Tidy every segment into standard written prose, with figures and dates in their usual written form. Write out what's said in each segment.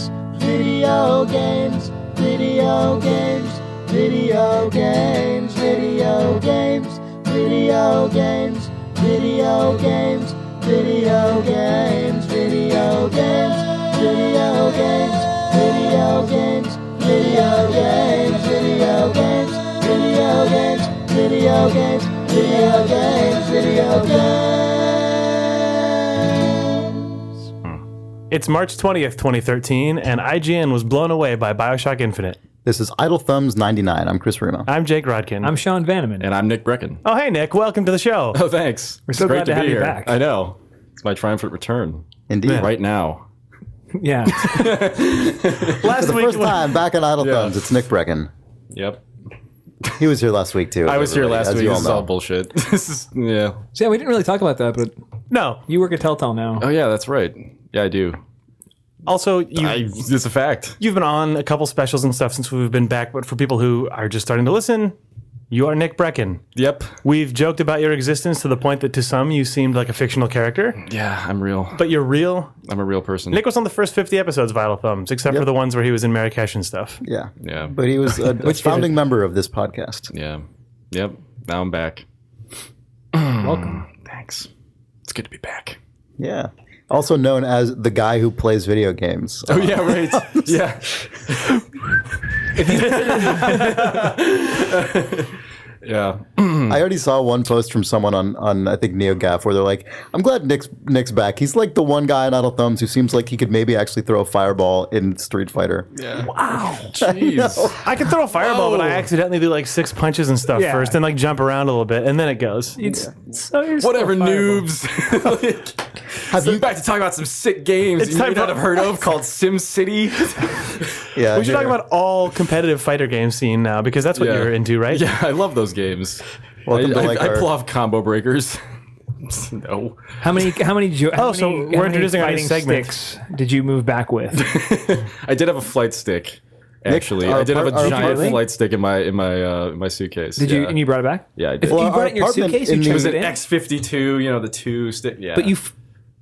games, video games, video games, video games, video games, video games, video games, video games, video games, video games, video games, video games, video games, video games, video games, video games, video games. It's March 20th, 2013, and IGN was blown away by BioShock Infinite. This is Idle Thumbs 99. I'm Chris Remo. I'm Jake Rodkin. I'm Sean Vanneman. And I'm Nick Breckon. Oh, hey, Nick. Welcome to the show. Oh, thanks. We're so Great glad to have be you here. back. I know. It's my triumphant return. Indeed. Yeah. Right now. Yeah. For Last the week, first time back on Idle Yeah. Thumbs, it's Nick Brecken. Yep. He was here last week, too. I was here everybody, last as week. you all This is all know. bullshit. This is, yeah. So yeah, we didn't really talk about that, but no. you work at Telltale now. Oh, yeah, that's right. Yeah, I do. Also, It's a fact. you've been on a couple specials and stuff since we've been back, but for people who are just starting to listen, you are Nick Brecken. Yep. We've joked about your existence to the point that to some you seemed like a fictional character, Yeah, I'm real. but you're real. I'm a real person. Nick was on the first 50 episodes of Idle Thumbs, except for the ones where he was in Marrakesh and stuff. Yeah. Yeah. But he was a founding member of this podcast. Yeah. Yep. Now I'm back. Welcome. Thanks. It's good to be back. Yeah. Also known as the guy who plays video games. Oh, yeah, right. Yeah. Yeah. I already saw one post from someone on I think NeoGAF where they're like, I'm glad Nick's back. He's like the one guy in Idle Thumbs who seems like he could maybe actually throw a fireball in Street Fighter. Yeah. Wow. Jeez. I can throw a fireball, but I Whoa. accidentally do like 6 punches and stuff Yeah. first and like jump around a little bit, and then it goes. So you're Whatever, still fireable. noobs. Have So you back to talk about some sick games It's you time may not for- have heard of called SimCity. Yeah, We should talk about all competitive fighter game scene now, because that's what Yeah. you're into, right? Yeah, I love those games. Welcome to, like, I our- pull off combo breakers. No. How many so we're introducing our new fighting segment. sticks did you move back with? I did have a flight stick. Actually, our I did have a our giant apartment- flight stick in my suitcase. Did you and you brought it back? Yeah, I did. If Well, you our brought it in your apartment suitcase, in you the- It was chose an it in. X-52, you know, the two stick. Yeah. But you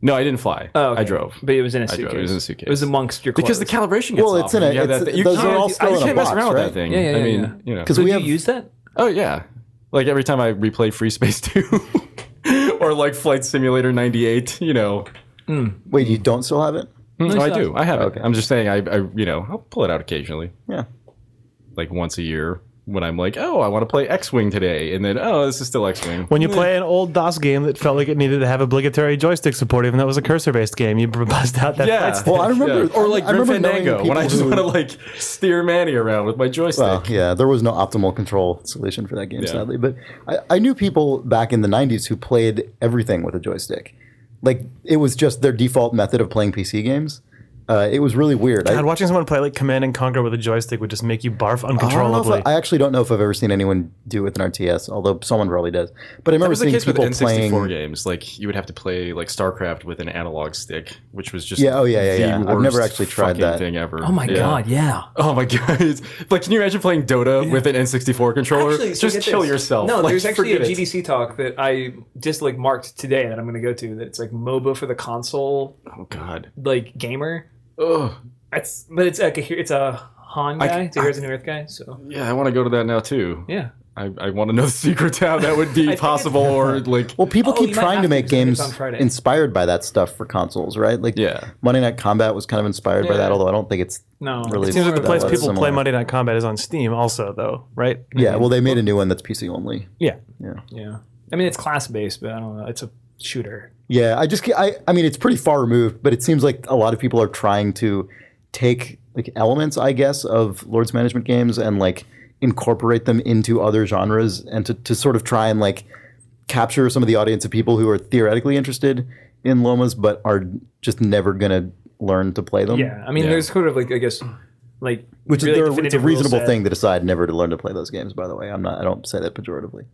No, I didn't fly. Oh, okay. I drove. But it was in a I suitcase. drove. It was in a suitcase. It was amongst your clothes. Because the calibration gets Well, off. it's in a- You have it's- that- you those are can't- all still you in a can't mess box, around with right? that thing. Yeah, yeah, I mean, yeah. you know. 'Cause So we did have- you use that? Oh, yeah. Like every time I replay Free Space 2 or like Flight Simulator 98, you know. Wait, you don't still have it? Oh, I do. I have Okay. it. I'm just saying, I'll pull it out occasionally. Yeah. Like once a year when I'm like, oh, I want to play X-Wing today. And then, oh, this is still X-Wing. When you play an old DOS game that felt like it needed to have obligatory joystick support, even though it was a cursor-based game, you bust out that Yeah. flight stick. Well, I remember. Yeah. Or like I Grim remember knowing Fandango when I people just who- want to like steer Manny around with my joystick. Well, yeah, there was no optimal control solution for that game, Yeah. sadly. But I knew people back in the 90s who played everything with a joystick. Like, it was just their default method of playing PC games. It was really weird. God, watching someone play like Command and Conquer with a joystick would just make you barf I don't know uncontrollably. I actually don't know if I've ever seen anyone do it with an RTS, although someone probably does. But I That remember was the seeing case with people N64 playing. games. Like you would have to play like StarCraft with an analog stick, which was just Yeah, oh, yeah, the yeah. I've never worst actually tried fucking that. thing ever. Oh my god, yeah. Oh my god! Like, can you imagine playing Dota with an N64 controller? Actually, so just get kill this. yourself. No, Like, there's actually a forget it. GDC talk that I just like marked today that I'm going to go to. That it's like MOBA for the console, Oh god. like gamer. Ugh. But it's like it's a Han guy, it's a Heroes of New Earth guy. So Yeah, I want to go to that now too. yeah. I want to know the secret to how that would be think possible, or like. Well, people Oh, keep you might trying have to to, make 'cause I think games it's on Friday. inspired by that stuff for consoles, right? Like, Yeah. Monday Night Combat was kind of inspired by Yeah. that, although I don't think it's No, really. It seems like the that place was people play similar. Monday Night Combat is on Steam also, though, right? Yeah, well, they made a new one that's PC only. Yeah. yeah. I mean, it's class based, but I don't know. It's a shooter. Yeah, I mean, it's pretty far removed, but it seems like a lot of people are trying to take like elements, I guess, of Lord's Management games and like incorporate them into other genres and to sort of try and like capture some of the audience of people who are theoretically interested in Lomas but are just never gonna learn to play them. Yeah, I mean, Yeah. there's sort of like I guess like Which really is it's a definitive rule reasonable set. thing to decide never to learn to play those games, by the way. I don't say that pejoratively.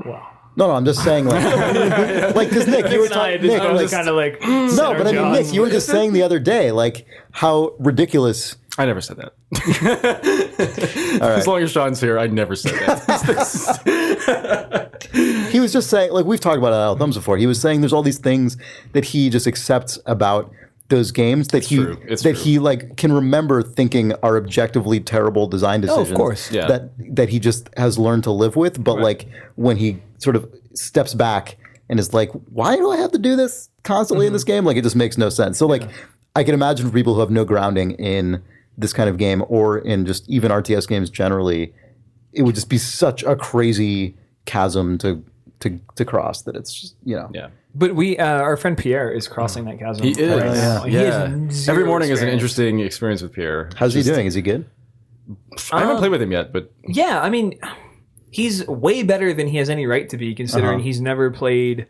Wow. No, I'm just saying like because Nick, you were talking Nick, like, kind of like no, but I mean, Nick, you were just saying the other day, like how ridiculous. I never said that. All right. As long as Sean's here, I never said that. He was just saying, like we've talked about it on Thumbs before. He was saying there's all these things that he just accepts about those games that It's true. he like can remember thinking are objectively terrible design decisions. of course. Yeah. That he just has learned to live with. But like when he sort of steps back and is like, why do I have to do this constantly in this game? Like it just makes no sense. So like I can imagine for people who have no grounding in this kind of game or in just even RTS games generally, it would just be such a crazy chasm to cross that it's just, Yeah. But we, our friend Pierre is crossing that chasm. He is. right now. He has Yeah. zero Every morning is an experience. interesting experience with Pierre. how's he doing? Is he good? I haven't played with him yet, but Yeah, I mean, he's way better than he has any right to be, considering he's never played.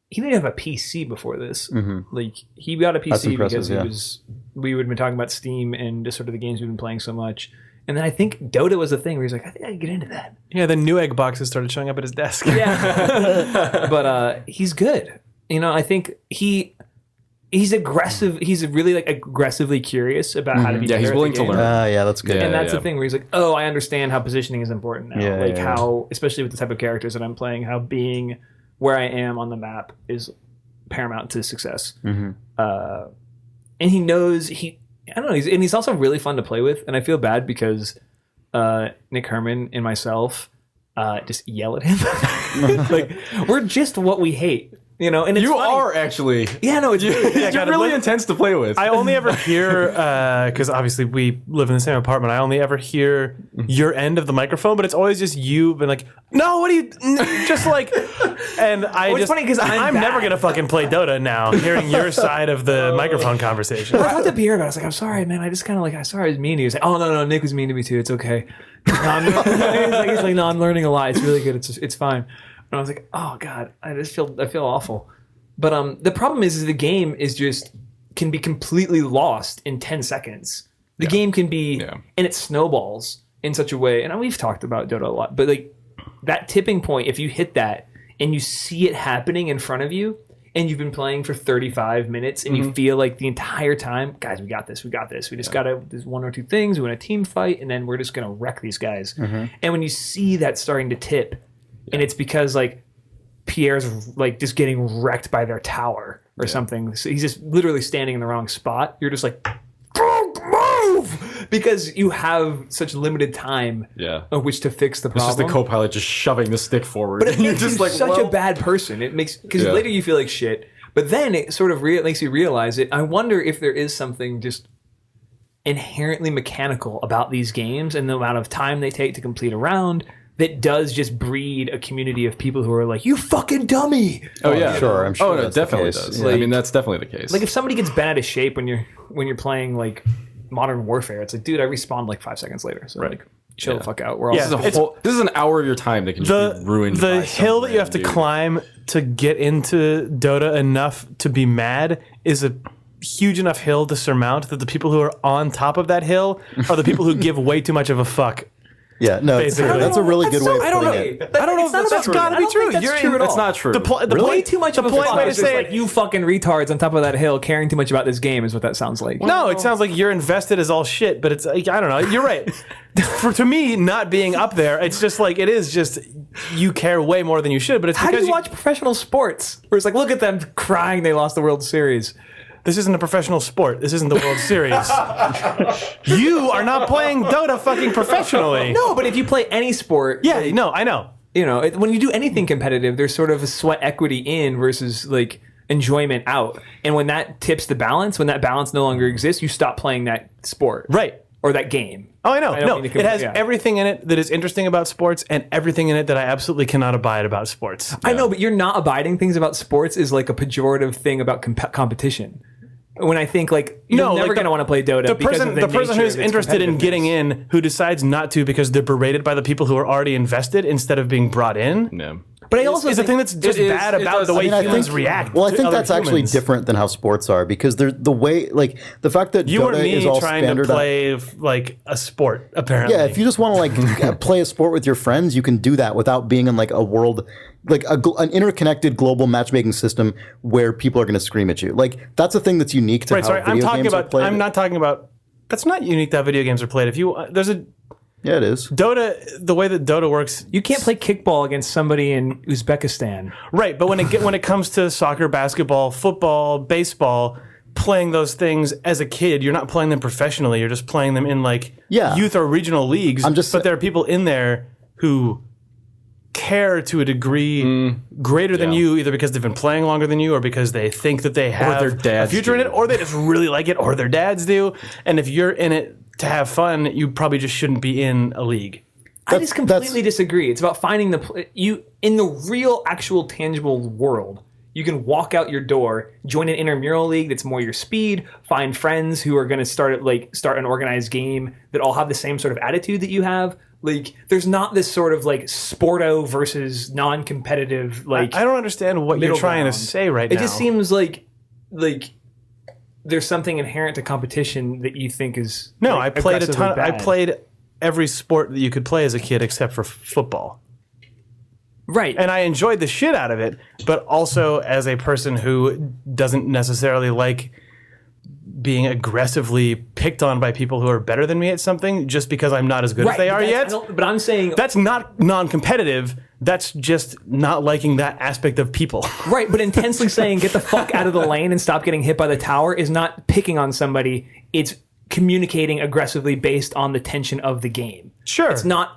He didn't have a PC before this. Like he got a PC impressive, because we would been talking about Steam and just sort of the games we've been playing so much. And then I think Dota was the thing where he's like, I think I can get into that. Yeah, the Newegg boxes started showing up at his desk. Yeah, but he's good. You know, I think he's aggressive. He's really like aggressively curious about how to be. Yeah, he's better at willing the to game. learn. Yeah, that's good. Yeah. And that's the thing where he's like, oh, I understand how positioning is important now. Yeah, like yeah, how, especially with the type of characters that I'm playing, how being where I am on the map is paramount to success. And he knows I don't know. He's also really fun to play with. And I feel bad because Nick Herman and myself just yell at him. Like we're just what we hate. You know, and it's you funny. are actually. Yeah, no, it's You're really intense to play with. I only ever hear, because obviously we live in the same apartment, I only ever hear your end of the microphone, but it's always just you being like, no, what are you, just like, and it's funny 'cause I'm never bad. going to fucking play Dota now, hearing your side of the microphone conversation. I talked to Pierre about it. I was like, I'm sorry, man. I just kind of like, I sorry I was mean to you. He was like, oh, no, Nick was mean to me too. It's okay. No, he's like, no, I'm learning a lot. It's really good. It's fine. And I was like, oh God, I feel awful. But the problem is the game is can be completely lost in 10 seconds. The game can be, and it snowballs in such a way. And we've talked about Dota a lot, but like that tipping point, if you hit that and you see it happening in front of you, and you've been playing for 35 minutes, and you feel like the entire time, guys, we got this. We just gotta. There's one or two things. We win a team fight, and then we're just gonna wreck these guys. And when you see that starting to tip. And it's because like Pierre's like just getting wrecked by their tower or something. So he's just literally standing in the wrong spot. You're just like, move! Because you have such limited time of which to fix the problem. It's just the co-pilot just shoving the stick forward. But it and you're makes just you like, such a bad person. It makes, because later you feel like shit. But then it sort of makes you realize it. I wonder if there is something just inherently mechanical about these games and the amount of time they take to complete a round that does just breed a community of people who are like, you fucking dummy. Oh yeah, sure. I'm sure. Oh no, that's definitely the case. does. Yeah. I mean, that's definitely the case. Like if somebody gets bent out of shape when you're playing like Modern Warfare, it's like, dude, I respawned like 5 seconds later. So like, chill the fuck out. We're all this is an hour of your time that can just be ruined. The by hill some that you have to dude. climb to get into Dota enough to be mad is a huge enough hill to surmount that the people who are on top of that hill are the people who give way too much of a fuck. Yeah, no, Basically. that's a really good way of I don't putting know. it. I don't know if that's gotta be true. That's true at That's all. not true. Way too much of a polite fuck way to is just say like, it- you fucking retards on top of that hill caring too much about this game is what that sounds like. No, it sounds like you're invested as all shit, but it's like, I don't know. You're right. To me, not being up there, it's just like it is just you care way more than you should. But it's How do because you watch professional sports where it's like, look at them crying they lost the World Series? this isn't a professional sport. This isn't the World Series. You are not playing Dota fucking professionally. No, but if you play any sport, Yeah, no, I know. you know, when you do anything competitive, there's sort of a sweat equity in versus like enjoyment out. And when that tips the balance, when that balance no longer exists, you stop playing that sport. Right. Or that game. Oh, I know. I don't No, mean to it has yeah. everything in it that is interesting about sports and everything in it that I absolutely cannot abide about sports. I know, but you're not abiding things about sports is like a pejorative thing about competition. When I think like you're never like going to want to play Dota. The because person, of the person nature who's of its interested in competitiveness. getting in, who decides not to because they're berated by the people who are already invested instead of being brought in, No. But I also is the think thing that's just is- bad it about does- the way I mean, humans react. Well, I to think other that's actually humans. different than how sports are because they're the way, like the fact that You Dota or is me all trying to standardized. play like a sport, apparently. Yeah, if you just want to like play a sport with your friends, you can do that without being in like a world, like an interconnected global matchmaking system where people are going to scream at you. Like that's a thing that's unique to right, how sorry, video I'm talking games are about. played. I'm not talking about. That's not unique to how video games are played. If you there's a Yeah, it is. Dota, the way that Dota works, you can't play kickball against somebody in Uzbekistan. right? But when it comes to soccer, basketball, football, baseball, playing those things as a kid. You're not playing them professionally. You're just playing them in like youth or regional leagues. But there are people in there who care to a degree greater than you, either because they've been playing longer than you or because they think that they have a future in it, or they just really like it, or their dads do. And if you're in it to have fun, you probably just shouldn't be in a league. I just completely disagree. It's about finding you in the real, actual, tangible world. You can walk out your door, join an intramural league that's more your speed, find friends who are going to start an organized game that all have the same sort of attitude that you have. Like, there's not this sort of like sporto versus non-competitive like. I don't understand what you're trying to say right now. It just seems like there's something inherent to competition that you think is no. I played a ton. Bad. I played every sport that you could play as a kid except for football. Right. And I enjoyed the shit out of it, but also as a person who doesn't necessarily like being aggressively picked on by people who are better than me at something just because I'm not as good as they are yet. But I'm saying that's not non-competitive. That's just not liking that aspect of people. Right, but intensely saying get the fuck out of the lane and stop getting hit by the tower is not picking on somebody. It's communicating aggressively based on the tension of the game. Sure.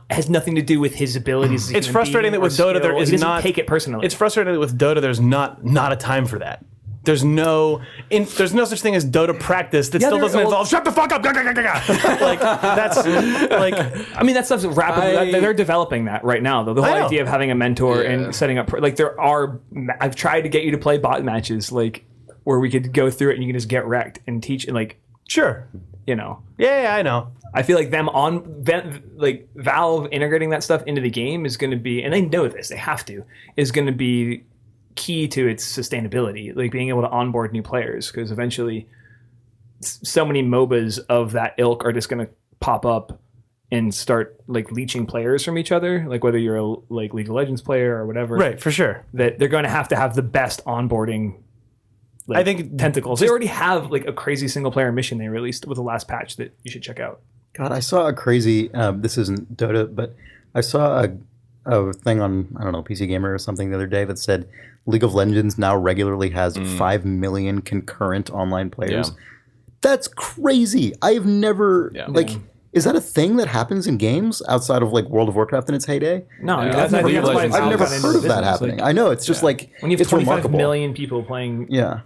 Has nothing to do with his abilities. It's frustrating that with Dota there is not take it personally. It's frustrating that with Dota there's not a time for that. There's no such thing as Dota practice that still doesn't involve shut the fuck up. Like that's like I mean that stuff's rapidly they're developing that right now though. The whole idea of having a mentor and setting up like I've tried to get you to play bot matches like where we could go through it and you can just get wrecked and teach and like sure. You know. Yeah, I know. I feel like Valve integrating that stuff into the game is going to be, and they know this, they have to, is going to be key to its sustainability, like being able to onboard new players, because eventually so many MOBAs of that ilk are just going to pop up and start like leeching players from each other, like whether you're a like League of Legends player or whatever. Right, for sure. That they're going to have the best onboarding. Like, I think tentacles. They already have like a crazy single player mission they released with the last patch that you should check out. God, I saw a crazy. This isn't Dota, but I saw a thing on PC Gamer or something the other day that said League of Legends now regularly has 5 million concurrent online players. Yeah. That's crazy. I've never Is that a thing that happens in games outside of like World of Warcraft in its heyday? No, I've never heard of that happening. I know it's just like when you have it's 25 remarkable. million people playing. Yeah.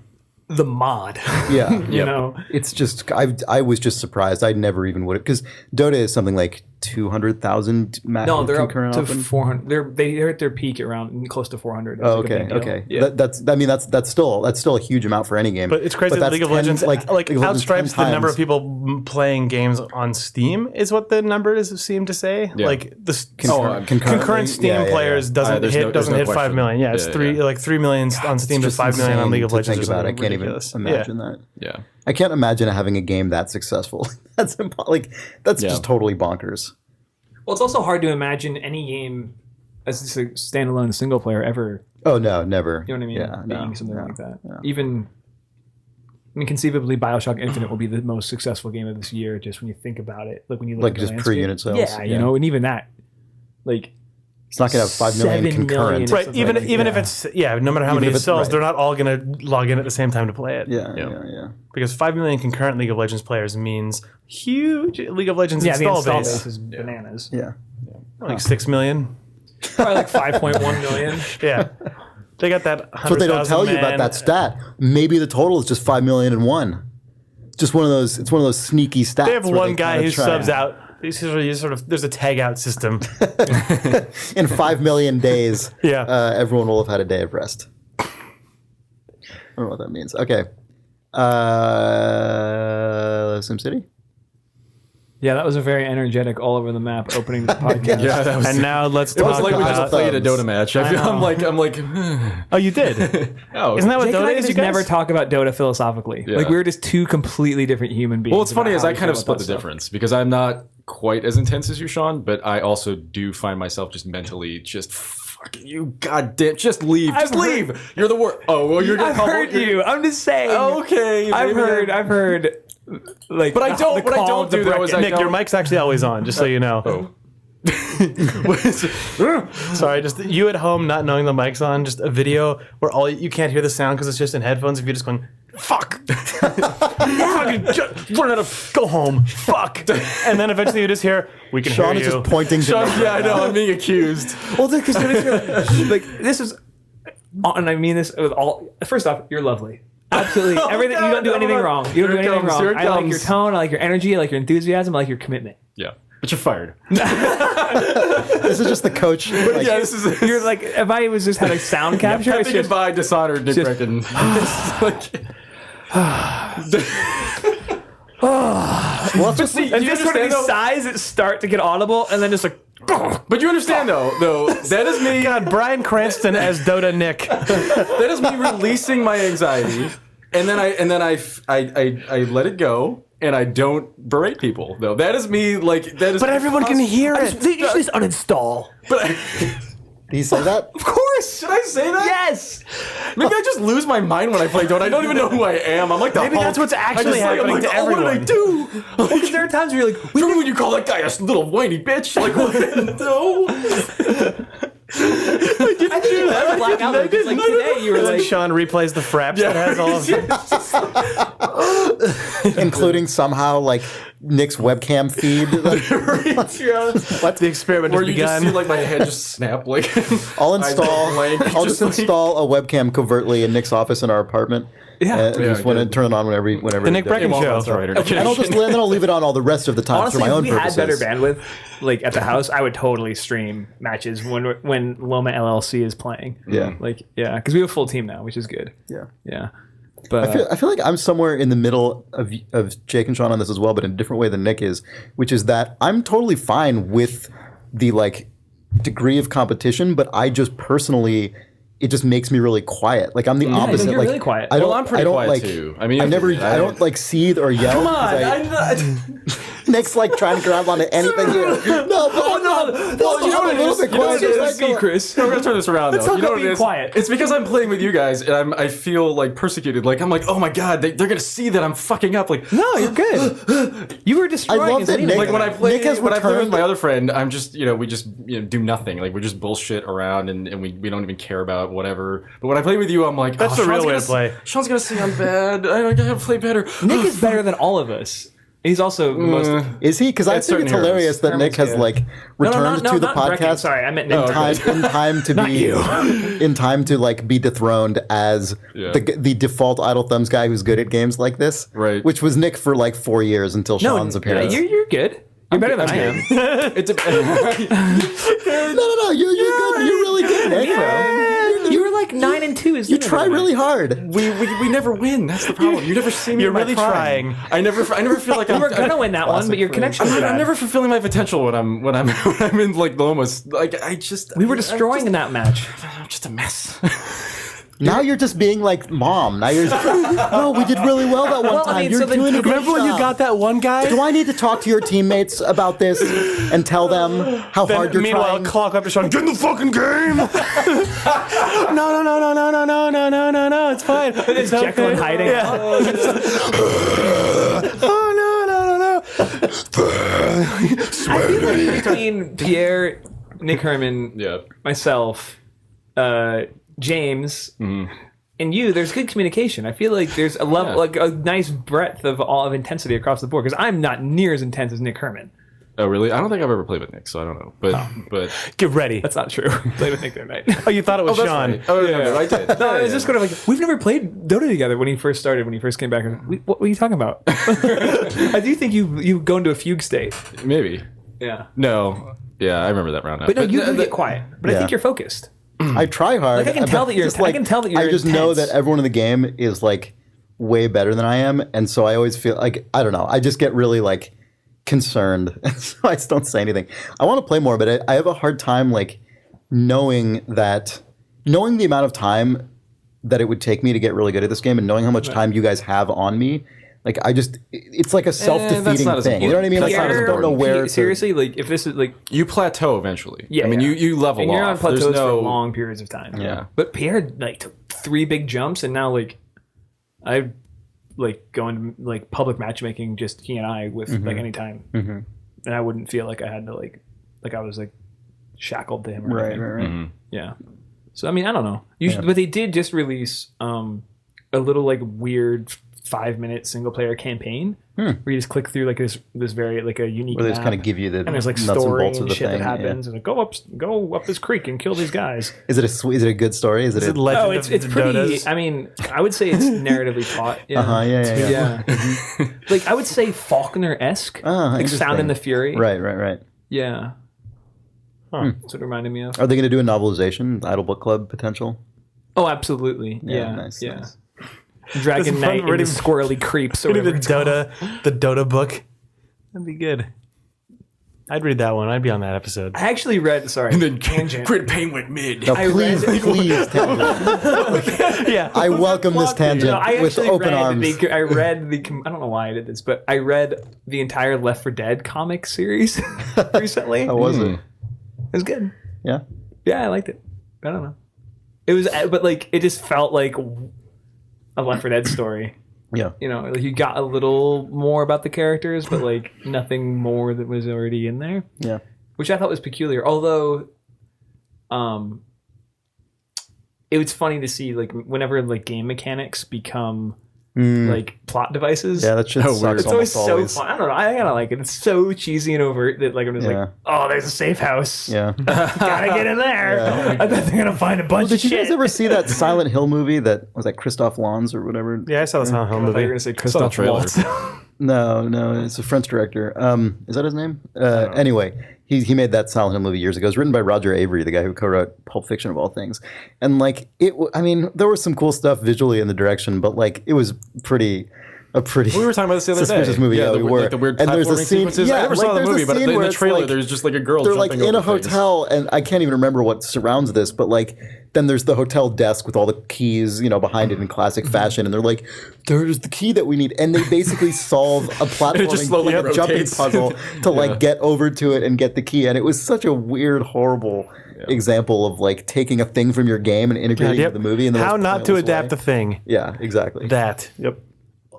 The mod. Yeah. you know? It's just, I was just surprised. I never even would have, because Dota is something like 200,000 No, they're up concurrent to open. 400. They're at their peak around close to 400. Oh, okay. Yeah. That's still a huge amount for any game. But it's crazy that that's League of 10 Legends League of Legends outstripes 10 the number times. of people playing games on Steam is what the numbers seem to say. Yeah. Like the concurrently? Steam Yeah, yeah, players yeah. doesn't There's hit no 5 question. million. Yeah, it's 3 million on Steam to It's 5 million on insane League of to Legends. think or about. I something can't ridiculous. even imagine that. Yeah. I can't imagine having a game that successful. That's just totally bonkers. Well, it's also hard to imagine any game as just a standalone single player ever. Oh no, never. You know what I mean? Yeah, Being something like that. no. Even, I mean, conceivably, BioShock Infinite will be the most successful game of this year. Just when you think about it, like when you look Like at the just landscape. per unit sales. Yeah, you know, and even that, like. It's not going to have 5 million 7 million. concurrent. Right, Something even like if it's no matter how Even many if it it's- sells, right. they're not all going to log in at the same time to play it. Yeah. Because 5 million concurrent League of Legends players means huge League of Legends Yeah, the install install base. base is bananas. Yeah. Like 6 million. Probably like 5.1 million. Yeah. They got that 100,000 That's what they don't tell you about that stat. Maybe the total is just 5 million and one. Just one of those. It's one of those sneaky stats. They have where one guy kinda who try subs and- out. There's a tag out system. in 5 million days. Yeah. Everyone will have had a day of rest. I don't know what that means. Okay. SimCity? Yeah, that was a very energetic, all over the map opening the podcast. Yeah, that was. And now let's It was talk like we just about. played a Dota match. I'm like, Oh, you did. oh, Isn't that what Jake and I Dota is? just You guys? never talk about Dota philosophically. Yeah. Like we're just two completely different human beings. Well, what's funny about is how I we kind of feel split about the that stuff. difference because I'm not quite as intense as you, Sean, but I also do find myself just mentally just fucking you, goddamn, just leave, just leave. You're the worst. Oh, well, you're gonna I've call heard you. I'm just saying. Okay, I've heard. Like, But I don't. the What I call don't of the do though is I Nick, your don't. mic's actually always on, just so you know. Oh. Sorry, just you at home not knowing the mic's on. Just a video where you can't hear the sound because it's just in headphones. If you're just going, fuck. Fucking run out of, go home. Fuck. And then eventually you just hear, we can Sean hear is you. just pointing to Sean, yeah, I know. I'm being accused. Well, because like this is, and I mean this with all. First off, you're lovely. Absolutely, everything. You don't do anything wrong. You don't do anything wrong. I like your tone. I like your energy. I like your enthusiasm. I like your commitment. Yeah, but you're fired. This is just the coach. Like, Yeah, this is. You're like, if I was just had a sound capture, it's Happy just goodbye, dishonored Nick Breckon. well, just See, and you just sort of understand, these though? sighs that start to get audible, and then just like. But you understand though, that is me. God, Bryan Cranston as Dota Nick. That is me releasing my anxiety, and then I let it go, and I don't berate people. Though that is me, like that is. But everyone can hear it. You should just uninstall. But did he say that? of course, should I say that? Yes. Maybe I just lose my mind when I play Dota. I don't even know who I am. I'm like the Maybe Hulk. that's what's actually I'm happening to oh, what did I everyone. do? Because there are times where you're like, Remember when you call that guy a little whiny bitch? Like what? No. I think you have blackout. Because like today, you were And then like, Sean replays the fraps that has all of Including somehow like Nick's webcam feed. what the experiment Or has you just begun. see like my head just snap. Like I'll install. blank, I'll just like- install a webcam covertly in Nick's office in our apartment. Yeah. Just want to turn it on whenever. The Nick Breckon Well, Show. that's right. And then I'll leave it on all the rest of the time honestly, for my if own we purposes. had better bandwidth, like at the house, I would totally stream matches when Loma LLC is playing. Yeah. Like yeah, because we have a full team now, which is good. Yeah. Yeah. But I feel like I'm somewhere in the middle of Jake and Sean on this as well, but in a different way than Nick is, which is that I'm totally fine with the like degree of competition, but I just personally, it just makes me really quiet. Like I'm the opposite. you're like, really quiet. I don't, Well, I'm pretty I don't quiet, like, too. I mean, I don't like seethe or yell. Come on, 'cause Nick's like trying to grab onto anything here. No, but I'm not. Well, you know what it is? You know what it is? see, Chris. I'm gonna turn this around. Let's though. talk You know about what it being is? quiet. It's because I'm playing with you guys, and I feel like persecuted. Like I'm like, oh my god, they're gonna see that I'm fucking up. Like No, you're good. You were destroying. I love his that enemy. Nick- like when I play Nick has when I play with returned- my other friend, I'm just we just do nothing. Like we just bullshit around, and we don't even care about whatever. But when I play with you, I'm like, That's the real way to play. Sean's gonna see I'm bad. I gotta play better. Nick is better than all of us. He's also the most. Is he? Because I At think it's certain hilarious that Nick has good. like returned to the not Breckon. podcast. Sorry, I meant in Nick. time to be in time to like be dethroned as Yeah. the default idle thumbs guy who's good at games like this, Right. Which was Nick for like 4 years until Sean's appearance. You're good. You're better than I am. It depends. No, you're good. You're really good, Nick. You were like 9-2. Is You try really hard. we never win. That's the problem. You never see me. You're in my really prime. trying. I never feel like You I'm were gonna win that one, but your connection was I'm bad. never fulfilling my potential when I'm when I'm in like Lomas. Like We were destroying in that match. I'm just a mess. Now you're just being like mom. Now you're just, no, we did really well that one Well, I time. mean, You're so then- doing a good Remember when you job. got that one guy? Do I need to talk to your teammates about this and tell them how hard you're Meanwhile, trying? clock up to Sean. Get in the fucking game. No. It's fine. It's Jekyll okay. and hiding. Yeah. Oh no. I feel like between Pierre, Nick Herman, Yeah. myself, James, Mm-hmm. and you, there's good communication. I feel like there's a level, like a nice breadth of all of intensity across the board. Because I'm not near as intense as Nick Herman. Oh really? I don't think I've ever played with Nick, so I don't know. But Get ready. That's not true. Played with Nick that night. Oh, you thought it was that's Sean. right. Oh yeah, I did. No, it was just kind of like, we've never played Dota together when he first started, when he first came back. I was like, what were you talking about? I do think you go into a fugue state. Maybe. Yeah. No. Yeah, I remember that round. But no, you get quiet. But I Yeah. think you're focused. I try hard. Like, I can tell that you're- just, I can tell that you're I just know intense. that everyone in the game is like way better than I am, and so I always feel like I don't know. I just get really like concerned, and so I just don't say anything. I want to play more, but I have a hard time like knowing the amount of time that it would take me to get really good at this game, and knowing how much time you guys have on me. Like it's like a self-defeating not as thing. You know what I mean? Like important. I just don't know where. Seriously, like if this is like, You plateau eventually. yeah, I mean, yeah. you level and you're on off. There's plateaus no for long periods of time. Yeah. But Pierre like took 3 big jumps, and now like I like going to like public matchmaking, just he and I with like any time, and I wouldn't feel like I had to like I was like shackled to him. Or anything. Right. Mm-hmm. Yeah. So I mean, I don't know. But they did just release a little like weird 5-minute single player campaign where you just click through like this very like a unique where they map, just kind of give you the and there's like nuts and story bolts of and the shit thing. that happens and like, go up this creek and kill these guys. Is it a good story? Is it a Legend Oh, of it's the pretty. Dotas? I mean, I would say it's narratively taught. Yeah. Yeah. Like I would say Faulkner-esque. Like Sound and the Fury. Right. Yeah. That's what it reminded me of. Are they going to do a novelization? Idle Book Club potential? Oh, absolutely. Yeah. Nice. Dragon That's Knight fun. and the Squirrely Creeps. Or Maybe whatever the Dota book. That'd be good. I'd read that one. I'd be on that episode. I actually read. Sorry, tangent. Crit Pain went mid. No, I please, read- please, tangent. Yeah. I welcome this tangent No, I with actually open read arms. I read the. I don't know why I did this, but I read the entire Left 4 Dead comic series recently. How was it? It was good. Yeah. Yeah, I liked it. I don't know. It was, but like, it just felt like a Left 4 Dead story. Yeah. You know, like you got a little more about the characters, but like nothing more that was already in there. Yeah. Which I thought was peculiar. Although, it was funny to see like whenever like game mechanics become like plot devices. Yeah, that shit sucks It's always almost so fun. I don't know. I gotta like it. It's so cheesy and overt that like I'm just like, oh, there's a safe house. Yeah. Gotta get in there. I bet they're gonna find a bunch Did of you shit. guys ever see that Silent Hill movie that was that Christoph Waltz or whatever? Yeah, I saw the Silent Hill I thought you were movie. gonna say Saw the Christoph trailer. Waltz. No, it's a French director. Is that his name? Anyway, he made that Silent Hill movie years ago. It was written by Roger Avery, the guy who co-wrote Pulp Fiction of all things. And like I mean, there was some cool stuff visually in the direction, but like it was a pretty We were talking about this the other suspicious day. movie. Yeah, we were. Like the weird and there's a platforming scene. sequences. Yeah, I never like, saw the there's a movie, but scene in where the it's trailer, like- there's just like a girl They're like jumping in a over things. hotel, and I can't even remember what surrounds this, but like then there's the hotel desk with all the keys, behind it in classic fashion, and they're like, "There's the key that we need," and they basically solve a just slowly platforming jumping rotates. puzzle to like get over to it and get the key, and it was such a weird, horrible example of like taking a thing from your game and integrating it into the movie. And how not to adapt the thing. Yeah, exactly. That. Yep.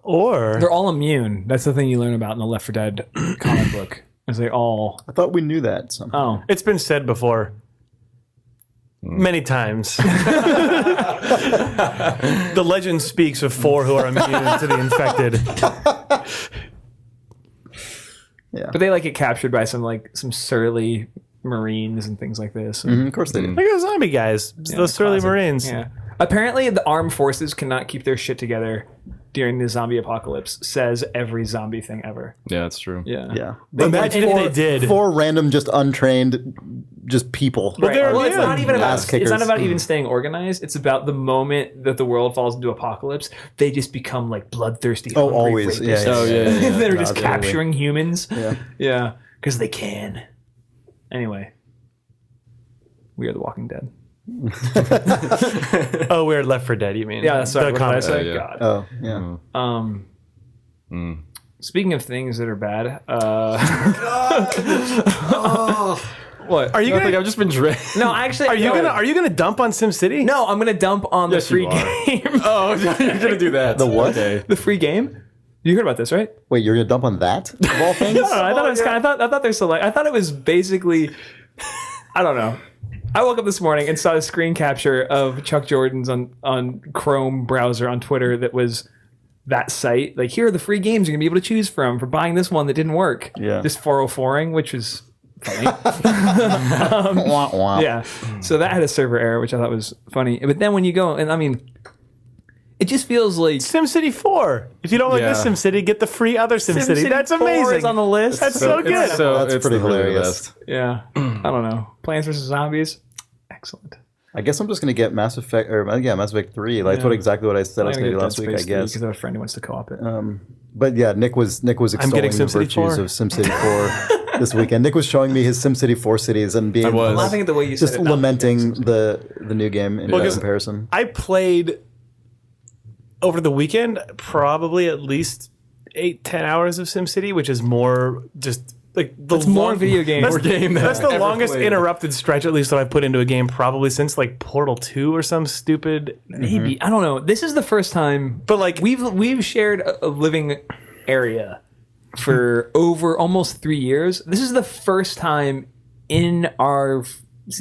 Or They're all immune. That's the thing you learn about in the Left 4 Dead comic book. Is they all? I thought we knew that somehow. Oh, it's been said before. Many times. The legend speaks of 4 who are immune to the infected. but they like get captured by some surly Marines and things like this. Of course they do. Look at those zombie guys. Those surly classic. Marines. Yeah. Apparently, the armed forces cannot keep their shit together during the zombie apocalypse. Says every zombie thing ever. Yeah, that's true. Yeah. Yeah. Imagine if they did. 4 random, just untrained, just people. Right. they're Well, it's immune. not even about Ass kickers. even staying organized. It's about the moment that the world falls into apocalypse, they just become like bloodthirsty. Oh, hungry always. rapists. Yeah, Oh, yeah. They're just totally. capturing humans. Yeah. Yeah, because they can. Anyway, we are the Walking Dead. Oh, we're Left 4 Dead, you mean? Yeah, sorry. The What did I comic. say? yeah. God. Oh, yeah. Speaking of things that are bad, what? Are you gonna? I've just been drinking. No, actually, Are you gonna dump on SimCity? No, I'm gonna dump on the Yes, free you are. game. Oh, you're gonna do that. The what? Okay. The free game. You heard about this, right? Wait, you're going to dump on that, of all things? I thought it was kind of, I thought there's I thought it was basically, I don't know. I woke up this morning and saw a screen capture of Chuck Jordan's on Chrome browser on Twitter that was that site. Like, here are the free games you're gonna be able to choose from for buying this one that didn't work. Yeah. Just 404ing, which was funny. Wah, wah. Yeah. So that had a server error, which I thought was funny. But then when you go, and I mean, it just feels like SimCity 4. If you don't like this Yeah. SimCity, get the free other SimCity. That's 4 amazing. is on the list. That's so good. It's so, That's it's pretty really the hilarious. best. Yeah. I don't know. Plants vs. Zombies. Excellent. I guess I'm just going to get Mass Effect, Mass Effect 3. Like, that's exactly what I said I was going to do last week, I guess. Because I have a friend who wants to co-op it. But yeah, Nick was extolling getting the SimCity virtues 4. of SimCity 4 this weekend. Nick was showing me his SimCity 4 cities and being was. I'm laughing at the way you just said it. lamenting the new game in 'cause comparison. I played over the weekend probably at least 8-10 hours of SimCity, which is more just like the more video game. That's, More game than that's the I've ever longest played. interrupted stretch, at least that I've put into a game, probably since like Portal 2 or some stupid. Maybe. I don't know. This is the first time. But like We've shared a living area for over almost 3 years. This is the first time in our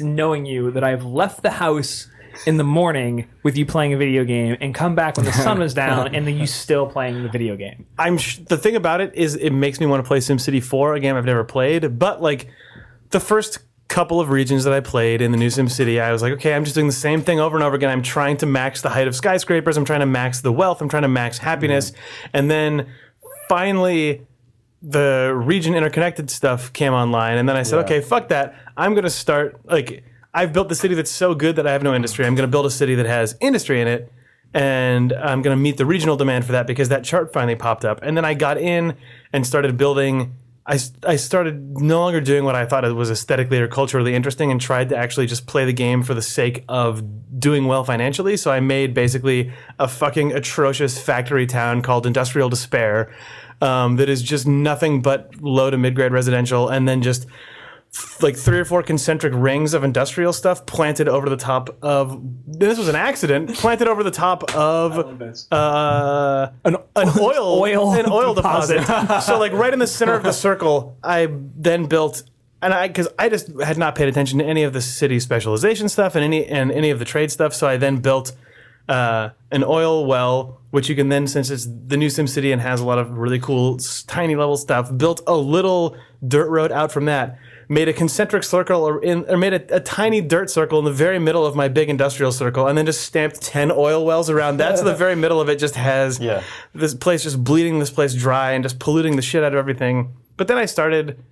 knowing you that I've left the house in the morning with you playing a video game and come back when the sun was down and then you still playing the video game. The thing about it is it makes me want to play SimCity 4, a game I've never played, but like the first couple of regions that I played in the new SimCity, I was like, okay, I'm just doing the same thing over and over again. I'm trying to max the height of skyscrapers. I'm trying to max the wealth. I'm trying to max happiness. And then finally the region interconnected stuff came online. And then I said, okay, fuck that. I'm going to start, like, I've built the city that's so good that I have no industry. I'm going to build a city that has industry in it. And I'm going to meet the regional demand for that because that chart finally popped up. And then I got in and started building. I started no longer doing what I thought it was aesthetically or culturally interesting and tried to actually just play the game for the sake of doing well financially. So I made basically a fucking atrocious factory town called Industrial Despair that is just nothing but low to mid-grade residential, and then just like 3 or 4 concentric rings of industrial stuff planted over the top of. This was an accident. Planted over the top of an oil deposit. So like right in the center of the circle, I then built, and because I just had not paid attention to any of the city specialization stuff and any of the trade stuff. So I then built an oil well, which you can then, since it's the new SimCity and has a lot of really cool tiny level stuff, built a little dirt road out from that. Made a concentric circle or made a tiny dirt circle in the very middle of my big industrial circle, and then just stamped 10 oil wells around that. So the very middle of it just has this place just bleeding this place dry and just polluting the shit out of everything. But then I started,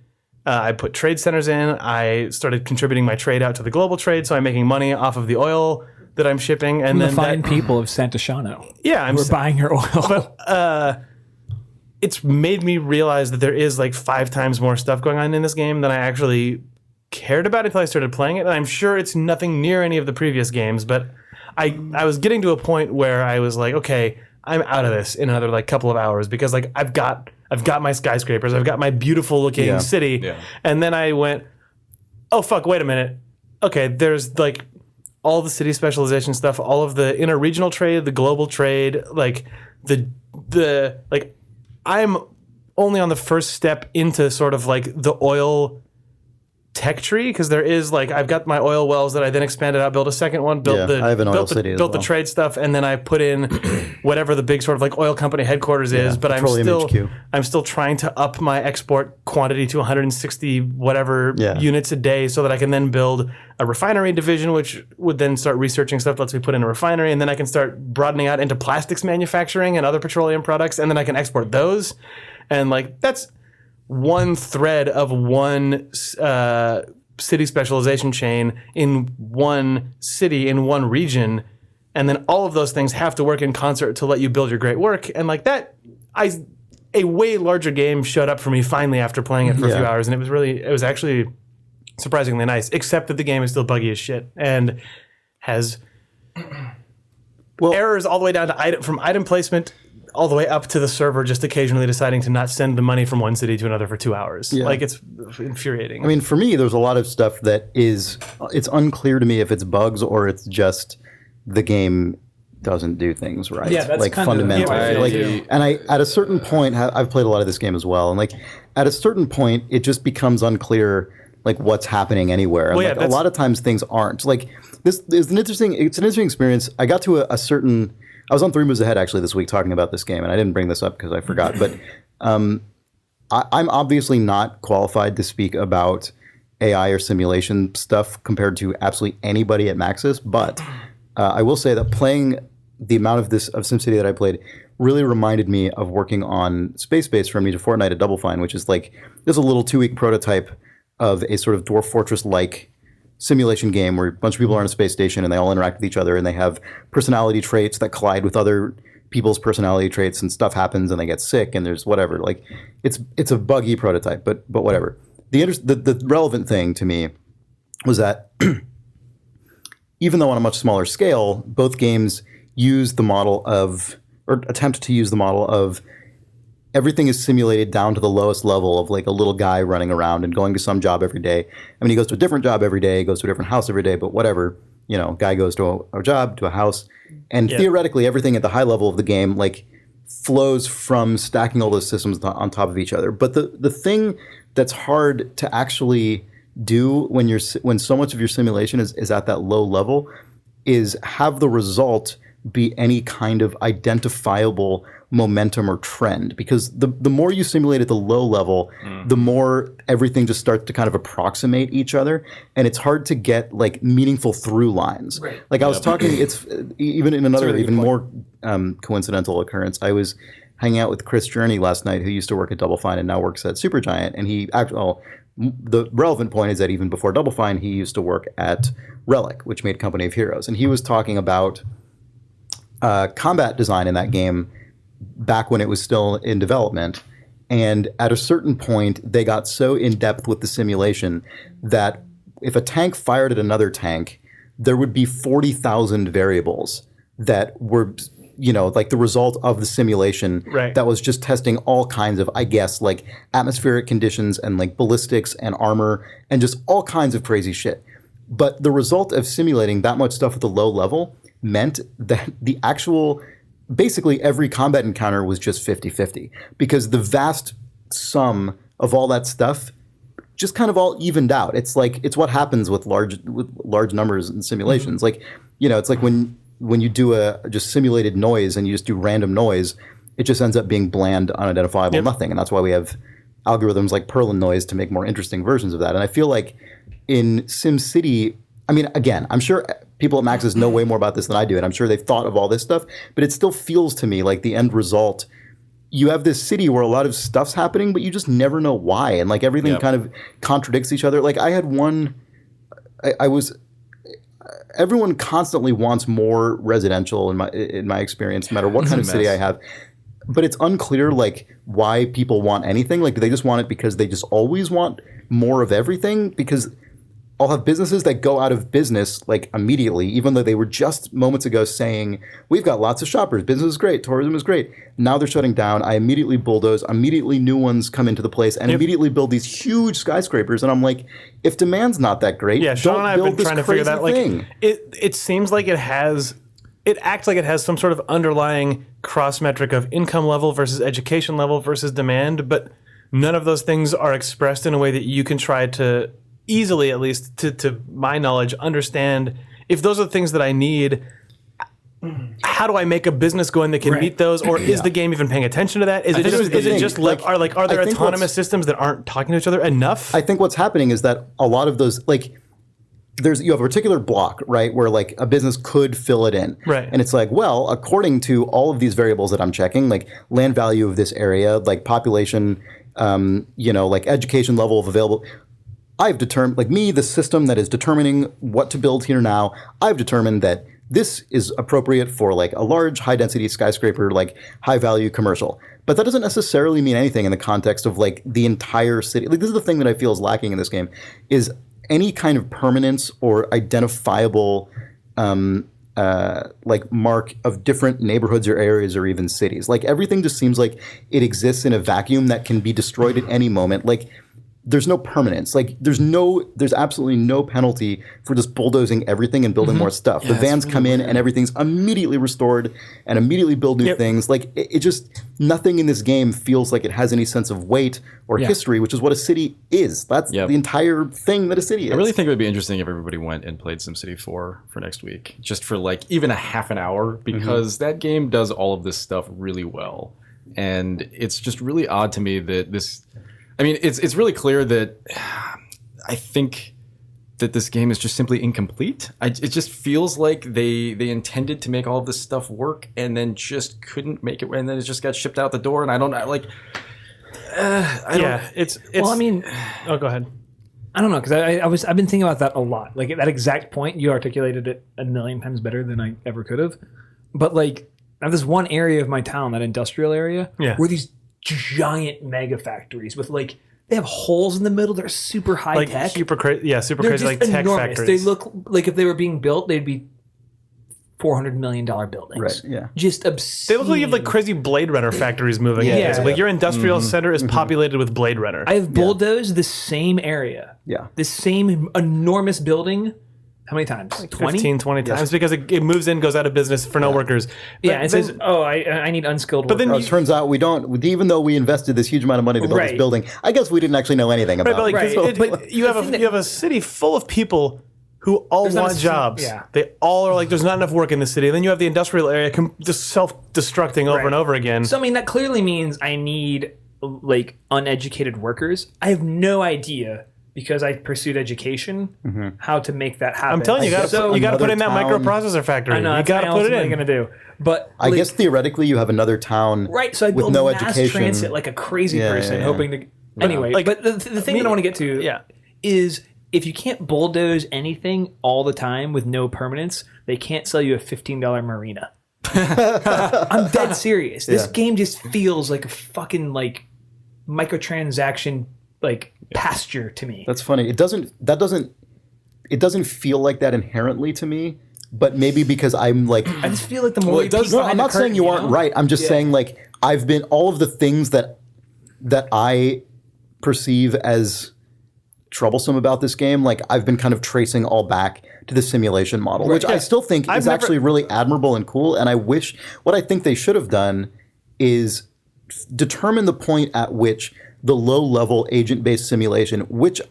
I put trade centers in. I started contributing my trade out to the global trade, so I'm making money off of the oil that I'm shipping. And the then fine people of Santa Shano. Yeah, we're buying your oil. But, it's made me realize that there is like 5 times more stuff going on in this game than I actually cared about until I started playing it. And I'm sure it's nothing near any of the previous games, but I was getting to a point where I was like, okay, I'm out of this in another like couple of hours because like I've got my skyscrapers, I've got my beautiful looking city. And then I went, oh fuck, wait a minute. Okay, there's like all the city specialization stuff, all of the inter-regional trade, the global trade, like the like I'm only on the first step into sort of like the oil tech tree, because there is like I've got my oil wells that I then expanded out, built a second one, built the trade stuff, and then I put in whatever the big sort of like oil company headquarters is. But I'm still trying to up my export quantity to 160 whatever units a day, so that I can then build a refinery division, which would then start researching stuff that lets me put in a refinery, and then I can start broadening out into plastics manufacturing and other petroleum products, and then I can export those, and like that's one thread of one city specialization chain in one city in one region, and then all of those things have to work in concert to let you build your great work. And like that, a way larger game showed up for me finally after playing it for a few hours, and it was actually surprisingly nice, except that the game is still buggy as shit and has errors all the way down to from item placement all the way up to the server just occasionally deciding to not send the money from one city to another for 2 hours. Like, it's infuriating. I mean, for me, there's a lot of stuff that it's unclear to me if it's bugs or it's just the game doesn't do things right. Yeah, that's like fundamentally. And at a certain point, I've played a lot of this game as well, and like at a certain point, it just becomes unclear like what's happening anywhere. And a lot of times things aren't. Like this is an interesting experience. I got to I was on 3 Moves Ahead actually this week talking about this game, and I didn't bring this up because I forgot. But I'm obviously not qualified to speak about AI or simulation stuff compared to absolutely anybody at Maxis. But I will say that playing the amount of SimCity that I played really reminded me of working on Space Base from me to Fortnite at Double Fine, which is like there's a little 2-week prototype of a sort of Dwarf Fortress-like simulation game where a bunch of people are on a space station and they all interact with each other and they have personality traits that collide with other people's personality traits, and stuff happens and they get sick and there's whatever. Like it's a buggy prototype, but whatever. The relevant thing to me was that even though on a much smaller scale, both games use the model of, or attempt to use the model of, everything is simulated down to the lowest level of like a little guy running around and going to some job every day. I mean, he goes to a different job every day, goes to a different house every day, but whatever, guy goes to a job, to a house. And theoretically, everything at the high level of the game, like, flows from stacking all those systems on top of each other. But the thing that's hard to actually do when so much of your simulation is at that low level is have the result be any kind of identifiable momentum or trend, because the more you simulate at the low level, the more everything just starts to kind of approximate each other, and it's hard to get like meaningful through lines. Right. Like I was talking, it's even in another even more coincidental occurrence. I was hanging out with Chris Journey last night, who used to work at Double Fine and now works at Supergiant, and he actually. The relevant point is that even before Double Fine, he used to work at Relic, which made Company of Heroes, and he was talking about combat design in that game back when it was still in development. And at a certain point, they got so in depth with the simulation that if a tank fired at another tank, there would be 40,000 variables that were, like the result of the simulation that was just testing all kinds of, I guess, like atmospheric conditions and like ballistics and armor and just all kinds of crazy shit. But the result of simulating that much stuff at the low level meant that the actual, basically every combat encounter was just 50-50, because the vast sum of all that stuff just kind of all evened out. It's like, it's what happens with large numbers in simulations. Like, it's like when you do a just simulated noise and you just do random noise, it just ends up being bland, unidentifiable nothing. And that's why we have algorithms like Perlin noise to make more interesting versions of that. And I feel like in SimCity, I mean, again, I'm sure people at Maxis know way more about this than I do, and I'm sure they've thought of all this stuff, but it still feels to me like the end result, you have this city where a lot of stuff's happening, but you just never know why. And like everything kind of contradicts each other. Like I had everyone constantly wants more residential in my experience, no matter what kind of city I have. But it's unclear like why people want anything. Like do they just want it because they just always want more of everything? Because I'll have businesses that go out of business like immediately, even though they were just moments ago saying, we've got lots of shoppers, business is great, tourism is great. Now they're shutting down. I immediately bulldoze, immediately new ones come into the place, and immediately build these huge skyscrapers. And I'm like, if demand's not that great, Sean and I have been trying to figure that. Like, thing. it seems like it acts like it has some sort of underlying cross metric of income level versus education level versus demand, but none of those things are expressed in a way that you can try to easily, at least to my knowledge, understand if those are the things that I need. How do I make a business going that can meet those, or is the game even paying attention to that? Is it just are there autonomous systems that aren't talking to each other enough? I think what's happening is that a lot of those, like, you have a particular block, right, where like a business could fill it in, right? And it's like, well, according to all of these variables that I'm checking, like land value of this area, like population, like education level of available. I've determined, like me, the system that is determining what to build here now, I've determined that this is appropriate for like a large high density skyscraper, like high value commercial. But that doesn't necessarily mean anything in the context of like the entire city. Like this is the thing that I feel is lacking in this game, is any kind of permanence or identifiable like mark of different neighborhoods or areas or even cities. Like everything just seems like it exists in a vacuum that can be destroyed at any moment. Like there's no permanence. Like there's absolutely no penalty for just bulldozing everything and building more stuff. The vans come in and everything's immediately restored and immediately build new things. Like it just, nothing in this game feels like it has any sense of weight or history, which is what a city is. That's the entire thing that a city is. I really think it would be interesting if everybody went and played SimCity 4 for next week, just for like even a half an hour, because that game does all of this stuff really well. And it's just really odd to me that this... I mean, it's really clear that I think that this game is just simply incomplete. It just feels like they intended to make all of this stuff work and then just couldn't make it, and then it just got shipped out the door. And I don't like. It's. Well, I mean, go ahead. I don't know, because I've been thinking about that a lot. Like at that exact point, you articulated it a million times better than I ever could have. But like, I have this one area of my town, that industrial area, where these giant mega factories with like, they have holes in the middle. They're super high like tech. Super crazy, like tech enormous. factories. They look like if they were being built, they'd be $400 million buildings. Right. Yeah. Just obscene. They look like you have like crazy Blade Runner factories moving. Like your industrial center is populated with Blade Runner. I have bulldozed the same area. Yeah. This same enormous building. How many times? Like 20? 15, 20 times, because it moves in, goes out of business for no workers. But it says, I need unskilled workers. But then it turns out we don't, even though we invested this huge amount of money to build this building, I guess we didn't actually know anything about it. But you have a city full of people who all There's not want a jobs. yeah. They all are like, there's not enough work in the city. And then you have the industrial area just self-destructing over and over again. So I mean, that clearly means I need like uneducated workers. I have no idea, because I pursued education, how to make that happen. I'm telling you, you got to put in that microprocessor factory. I know, you got to put it in. Going to do. But I guess theoretically you have another town, right? So I with build no mass education, transit like a crazy person, hoping to. Anyway, like, but the thing that I want to get to is, if you can't bulldoze anything all the time with no permanence, they can't sell you a $15 marina. I'm dead serious. This game just feels like a fucking like microtransaction pasture to me. That's funny. It doesn't feel like that inherently to me, but maybe because I'm like, I just feel like the more it does. No, I'm not saying you aren't right. I'm just saying like I've been all of the things that I perceive as troublesome about this game, like I've been kind of tracing all back to the simulation model, which I still think is actually really admirable and cool. And what I think they should have done is determine the point at which the low-level agent-based simulation, which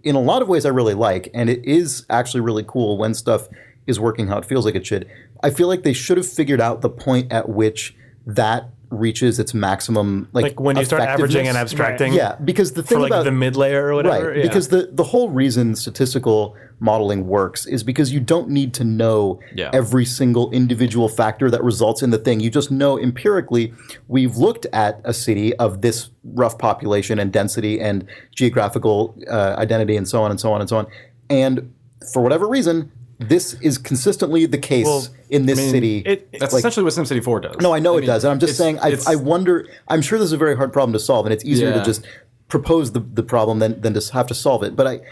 in a lot of ways I really like, and it is actually really cool when stuff is working how it feels like it should. I feel like they should have figured out the point at which that reaches its maximum like when you start averaging and abstracting. Yeah, because the thing about the mid layer or whatever. Right, because the whole reason statistical modeling works is because you don't need to know every single individual factor that results in the thing. You just know empirically, we've looked at a city of this rough population and density and geographical identity and so on and so on and so on. And for whatever reason, this is consistently the case in this city. That's essentially what SimCity 4 does. No, I know it does. And I'm just saying, I wonder, I'm sure this is a very hard problem to solve, and it's easier to just propose the problem than to have to solve it. But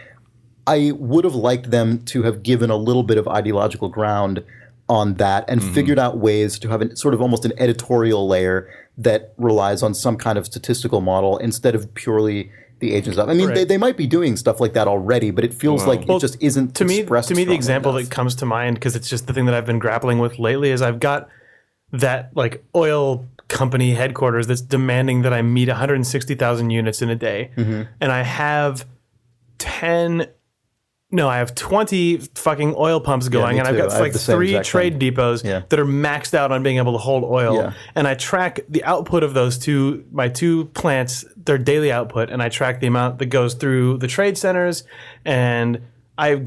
I would have liked them to have given a little bit of ideological ground on that and figured out ways to have sort of almost an editorial layer that relies on some kind of statistical model instead of purely the agent stuff. I mean, they might be doing stuff like that already, but it feels like it just isn't to me. expressed To me, the example enough. that comes to mind, because it's just the thing that I've been grappling with lately, is I've got that like oil company headquarters that's demanding that I meet 160,000 units in a day, and I have 20 fucking oil pumps going, and I've got like 3 trade depots that are maxed out on being able to hold oil. And I track the output of those my two plants, their daily output, and I track the amount that goes through the trade centers. And I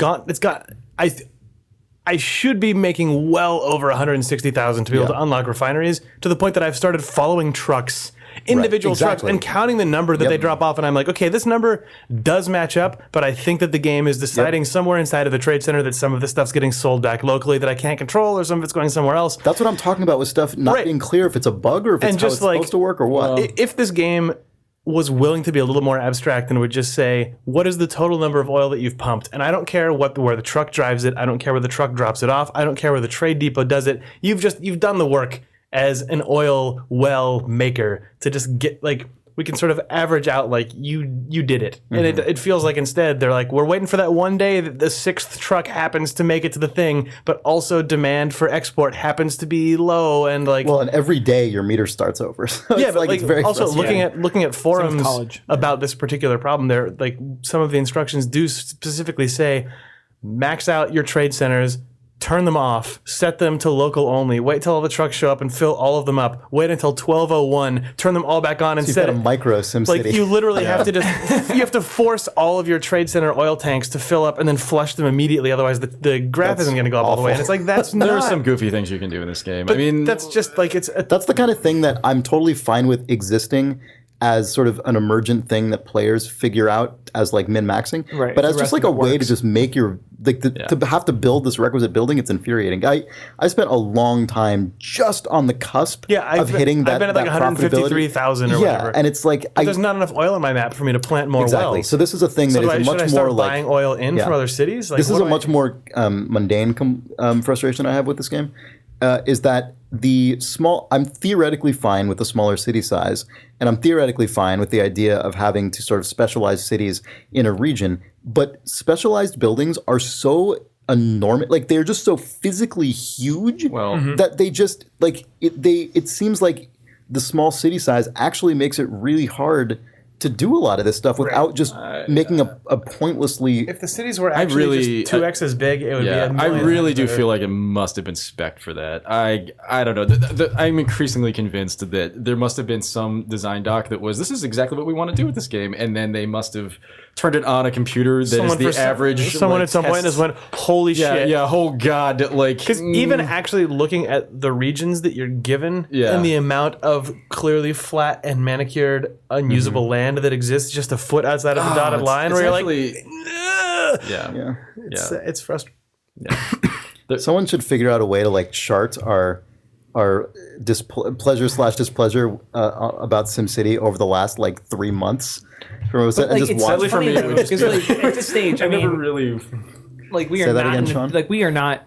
should be making well over 160,000 to be able to unlock refineries, to the point that I've started following trucks. Individual trucks and counting the number that they drop off, and I'm like, okay, this number does match up, but I think that the game is deciding somewhere inside of the trade center that some of this stuff's getting sold back locally that I can't control, or some of it's going somewhere else. That's what I'm talking about with stuff not being clear if it's a bug or if it's how it's supposed to work or what. If this game was willing to be a little more abstract and would just say, what is the total number of oil that you've pumped? And I don't care where the truck drives it, I don't care where the truck drops it off, I don't care where the trade depot does it. You've done the work as an oil well maker to just get we can sort of average out like you did it. And it feels like instead they're like, we're waiting for that one day that the 6th truck happens to make it to the thing, but also demand for export happens to be low, and and every day your meter starts over. So it's very also frustrating. looking at forums about this particular problem, there some of the instructions do specifically say max out your trade centers, turn them off, set them to local only, wait till all the trucks show up and fill all of them up, wait until 12:01, turn them all back on and set a micro SimCity. You literally have to you have to force all of your trade center oil tanks to fill up and then flush them immediately, otherwise the graph isn't going to go up all the way. And it's like, that's there are some goofy things you can do in this game. But I mean, that's just that's the kind of thing that I'm totally fine with existing as sort of an emergent thing that players figure out as min-maxing, but as just a way to just make your to have to build this requisite building, it's infuriating. I spent a long time just on the cusp of hitting that. I've been at 153,000 or whatever. And it's like there's not enough oil on my map for me to plant more wells. So this is a thing that is a much more buying oil from other cities. This is a much more mundane frustration I have with this game. Is that I'm theoretically fine with the smaller city size, and I'm theoretically fine with the idea of having to sort of specialize cities in a region, but specialized buildings are so enormous, they're just so physically huge that they just, it seems like the small city size actually makes it really hard to do a lot of this stuff without just making a pointlessly. If the cities were actually just 2x as big, it would be. I really do feel like it must have been spec'd for that. I don't know. I'm increasingly convinced that there must have been some design doc that was, this is exactly what we want to do with this game, and then they must have turned it on a computer that is the average. Someone at some point just went, holy shit. Yeah, oh god. Like, because even actually looking at the regions that you're given and the amount of clearly flat and manicured unusable land that exists just a foot outside of the dotted line, where you're actually, like, it's frustrating. Yeah. Someone should figure out a way to like chart our pleasure/displeasure about SimCity over the last like 3 months. And just watch for me because like at this stage, I mean, never really like we are not again, Sean? Like we are not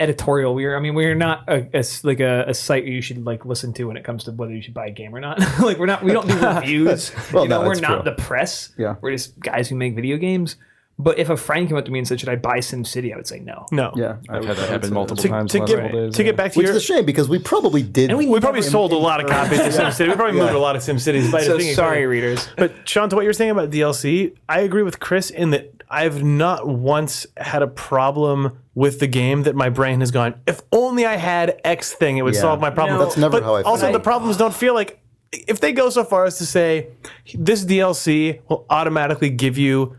editorial. We are not a site you should like listen to when it comes to whether you should buy a game or not. Like we don't do reviews. Well, we're not the press. Yeah. We're just guys who make video games. But if a friend came up to me and said, "Should I buy SimCity?" I would say no. No. Yeah, I've had that happen multiple times. To get back to which is a shame because we probably did. And we probably sold a lot of copies of SimCity. We probably moved a lot of SimCities. So sorry, readers. But Sean, to what you're saying about DLC, I agree with Chris in that I've not once had a problem with the game that my brain has gone, if only I had X thing, it would solve my problem. That's never how I feel. Also, the problems don't feel like, if they go so far as to say, this DLC will automatically give you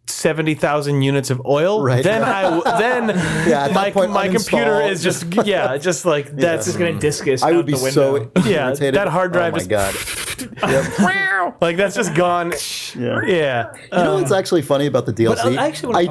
70,000 units of oil, then my computer is just like that's just gonna discus. I would be out the so irritated. That hard drive. Oh my god! Like that's just gone. Yeah. You know what's actually funny about the DLC? I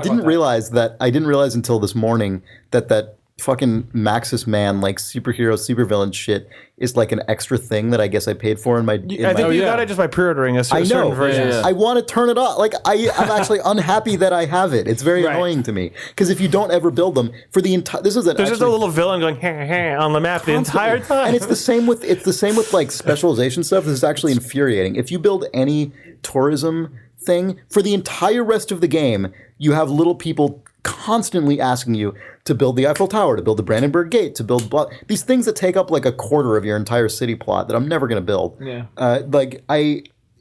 didn't realize until this morning that fucking Maxis Man, like superhero, supervillain shit is like an extra thing that I guess I paid for in my. I think you got it just by pre-ordering a certain version. I want to turn it off. Like I'm actually unhappy that I have it. It's very annoying to me because if you don't ever build them for the entire, there's just a little villain going on the map the entire time, and it's the same with like specialization stuff. This is actually infuriating. If you build any tourism thing for the entire rest of the game, you have little people constantly asking you to build the Eiffel Tower, to build the Brandenburg Gate, to build these things that take up like a quarter of your entire city plot that I'm never going to build. Yeah.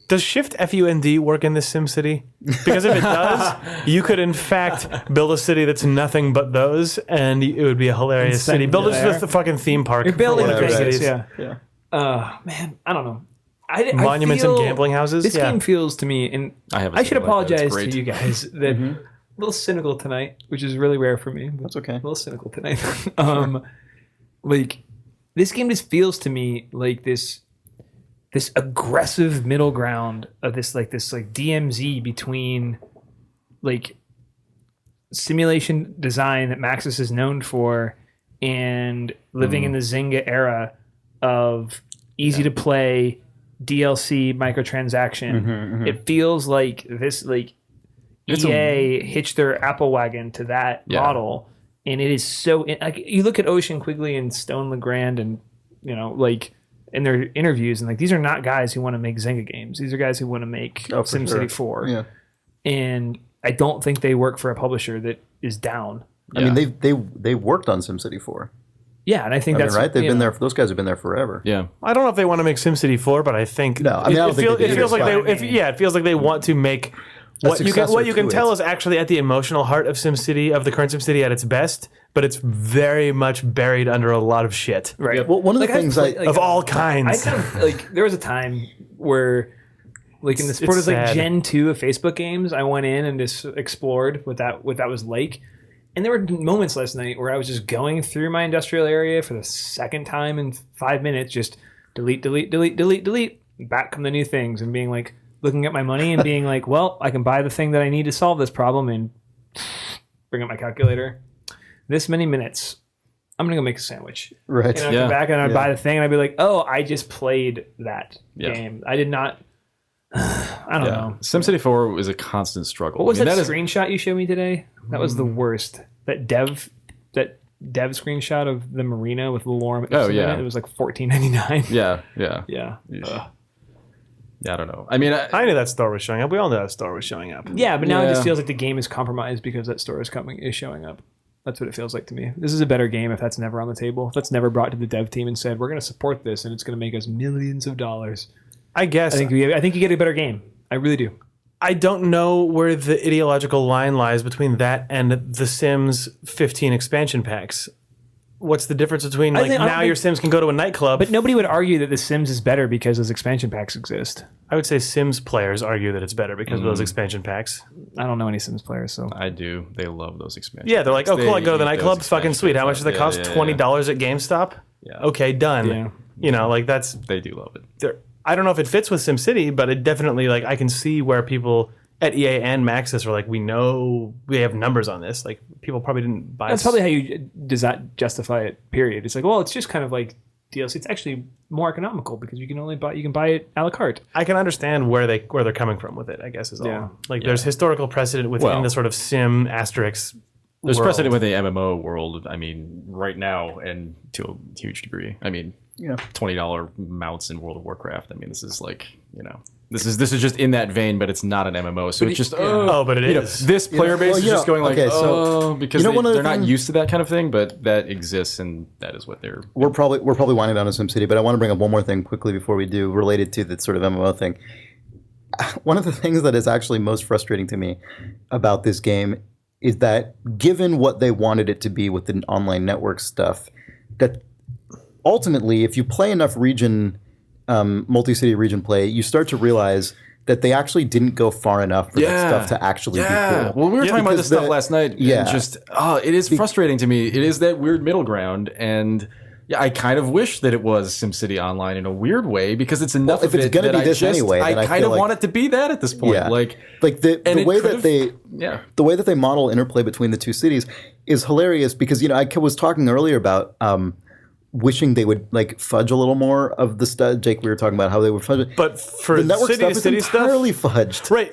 Does Shift FUND work in this SimCity? Because if it does, you could in fact build a city that's nothing but those, and it would be a hilarious city. Build it just a fucking theme park. You're building cities. Yeah. Man, I don't know. Monuments and gambling houses. This game feels to me, and I should apologize to you guys that. A little cynical tonight, which is really rare for me. That's okay. A little cynical tonight. Like this game just feels to me like this aggressive middle ground of this DMZ between like simulation design that Maxis is known for and living in the Zynga era of easy to play DLC microtransaction. It feels like this EA hitched their Apple wagon to that model, and it is so. Like you look at Ocean Quigley and Stone LeGrand, and like in their interviews, and like these are not guys who want to make Zynga games. These are guys who want to make SimCity 4. Yeah, and I don't think they work for a publisher that is down. I mean, they worked on SimCity 4. Yeah, and I think that's right. They've been there. Those guys have been there forever. Yeah, I don't know if they want to make SimCity 4, but I think it feels like they want to make. What you can tell is actually at the emotional heart of SimCity, of the current SimCity at its best, but it's very much buried under a lot of shit. Right. Well, one of the things of all kinds. I kind of there was a time where like in the sport of like Gen 2 of Facebook games, I went in and just explored what that was like. And there were moments last night where I was just going through my industrial area for the second time in 5 minutes, just delete. Back come the new things and being like, looking at my money and being like, well, I can buy the thing that I need to solve this problem and bring up my calculator. This many minutes, I'm going to go make a sandwich. Right. And I'd come back and I'd buy the thing and I'd be like, oh, I just played that game. I did not... I don't know. SimCity 4 was a constant struggle. What was that screenshot you showed me today? That was the worst. That dev screenshot of the marina with the lorem. It was like $14.99. Yeah, I don't know. I mean, I knew that store was showing up. We all knew that store was showing up. Yeah, but now it just feels like the game is compromised because that store is showing up. That's what it feels like to me. This is a better game if that's never on the table. If that's never brought to the dev team and said, we're going to support this and it's going to make us millions of dollars. I guess. I think you get a better game. I really do. I don't know where the ideological line lies between that and the Sims 15 expansion packs. What's the difference between now your Sims can go to a nightclub? But nobody would argue that The Sims is better because those expansion packs exist. I would say Sims players argue that it's better because of those expansion packs. I don't know any Sims players, so I do. They love those expansion. Yeah, they're like, oh, cool, I go to the eat nightclub, those fucking sweet. How much does that cost? $20 at GameStop? Yeah. Okay, done. Yeah. You know, like that's. They do love it. I don't know if it fits with SimCity, but it definitely, like, I can see where people at EA and Maxis are like, we know we have numbers on this. Like, people probably didn't buy. That's probably how you justify it. Period. It's like, well, it's just kind of like DLC. It's actually more economical because you can buy it a la carte. I can understand where they're coming from with it, I guess is all. Like, there's historical precedent within the sort of Sim asterisk. There's precedent with the MMO world. I mean, right now, and to a huge degree. I mean, $20 mounts in World of Warcraft. I mean, this is like, this is just in that vein, but it's not an MMO. So it's just but it is. This player base is just going like, because they're not thing, used to that kind of thing, but that exists, and that is what they're. We're probably winding down to SimCity, but I want to bring up one more thing quickly before we do, related to the sort of MMO thing. One of the things that is actually most frustrating to me about this game is that, given what they wanted it to be with the online network stuff, that ultimately, if you play enough region, multi-city region play, you start to realize that they actually didn't go far enough for that stuff to actually be cool. Well, we were talking about this stuff last night. And just, it is frustrating to me. It is that weird middle ground, and I kind of wish that it was SimCity Online in a weird way, because it's enough of it that I kind of want it to be that at this point. Yeah. Like the way that they model interplay between the two cities is hilarious, because I was talking earlier about wishing they would like fudge a little more of the stuff. Jake, we were talking about how they would fudge it. But for the network city stuff, to city it's entirely fudged. Right.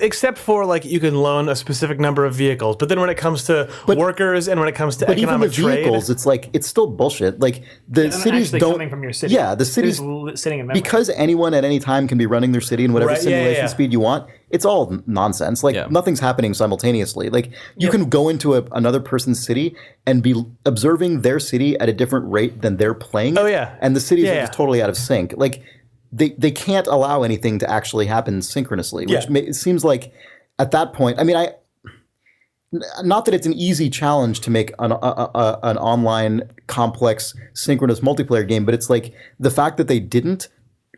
Except for like you can loan a specific number of vehicles, but then when it comes to workers and when it comes to economic even the vehicles, trade, it's like it's still bullshit. Like the cities don't coming from your city. Yeah, the cities sitting in memory. Because anyone at any time can be running their city in whatever simulation speed you want. It's all nonsense. Like nothing's happening simultaneously. Like you can go into another person's city and be observing their city at a different rate than they're playing. Oh yeah, and the cities are just totally out of sync. Like they can't allow anything to actually happen synchronously. Which it seems like at that point. I mean, not that it's an easy challenge to make an online complex synchronous multiplayer game, but it's like the fact that they didn't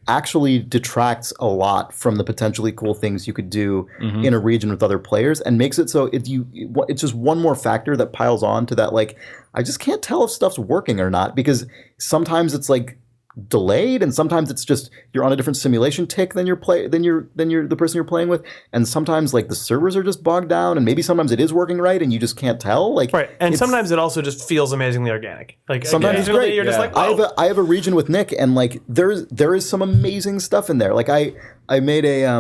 actually detracts a lot from the potentially cool things you could do in a region with other players, and makes it so it's just one more factor that piles on to that. Like, I just can't tell if stuff's working or not, because sometimes it's like delayed, and sometimes it's just you're on a different simulation tick than the person you're playing with, and sometimes like the servers are just bogged down, and maybe sometimes it is working right and you just can't tell. Like, right, and sometimes it also just feels amazingly organic. Like sometimes it's great. You're just like, I have a region with Nick, and like there is some amazing stuff in there. Like I made a I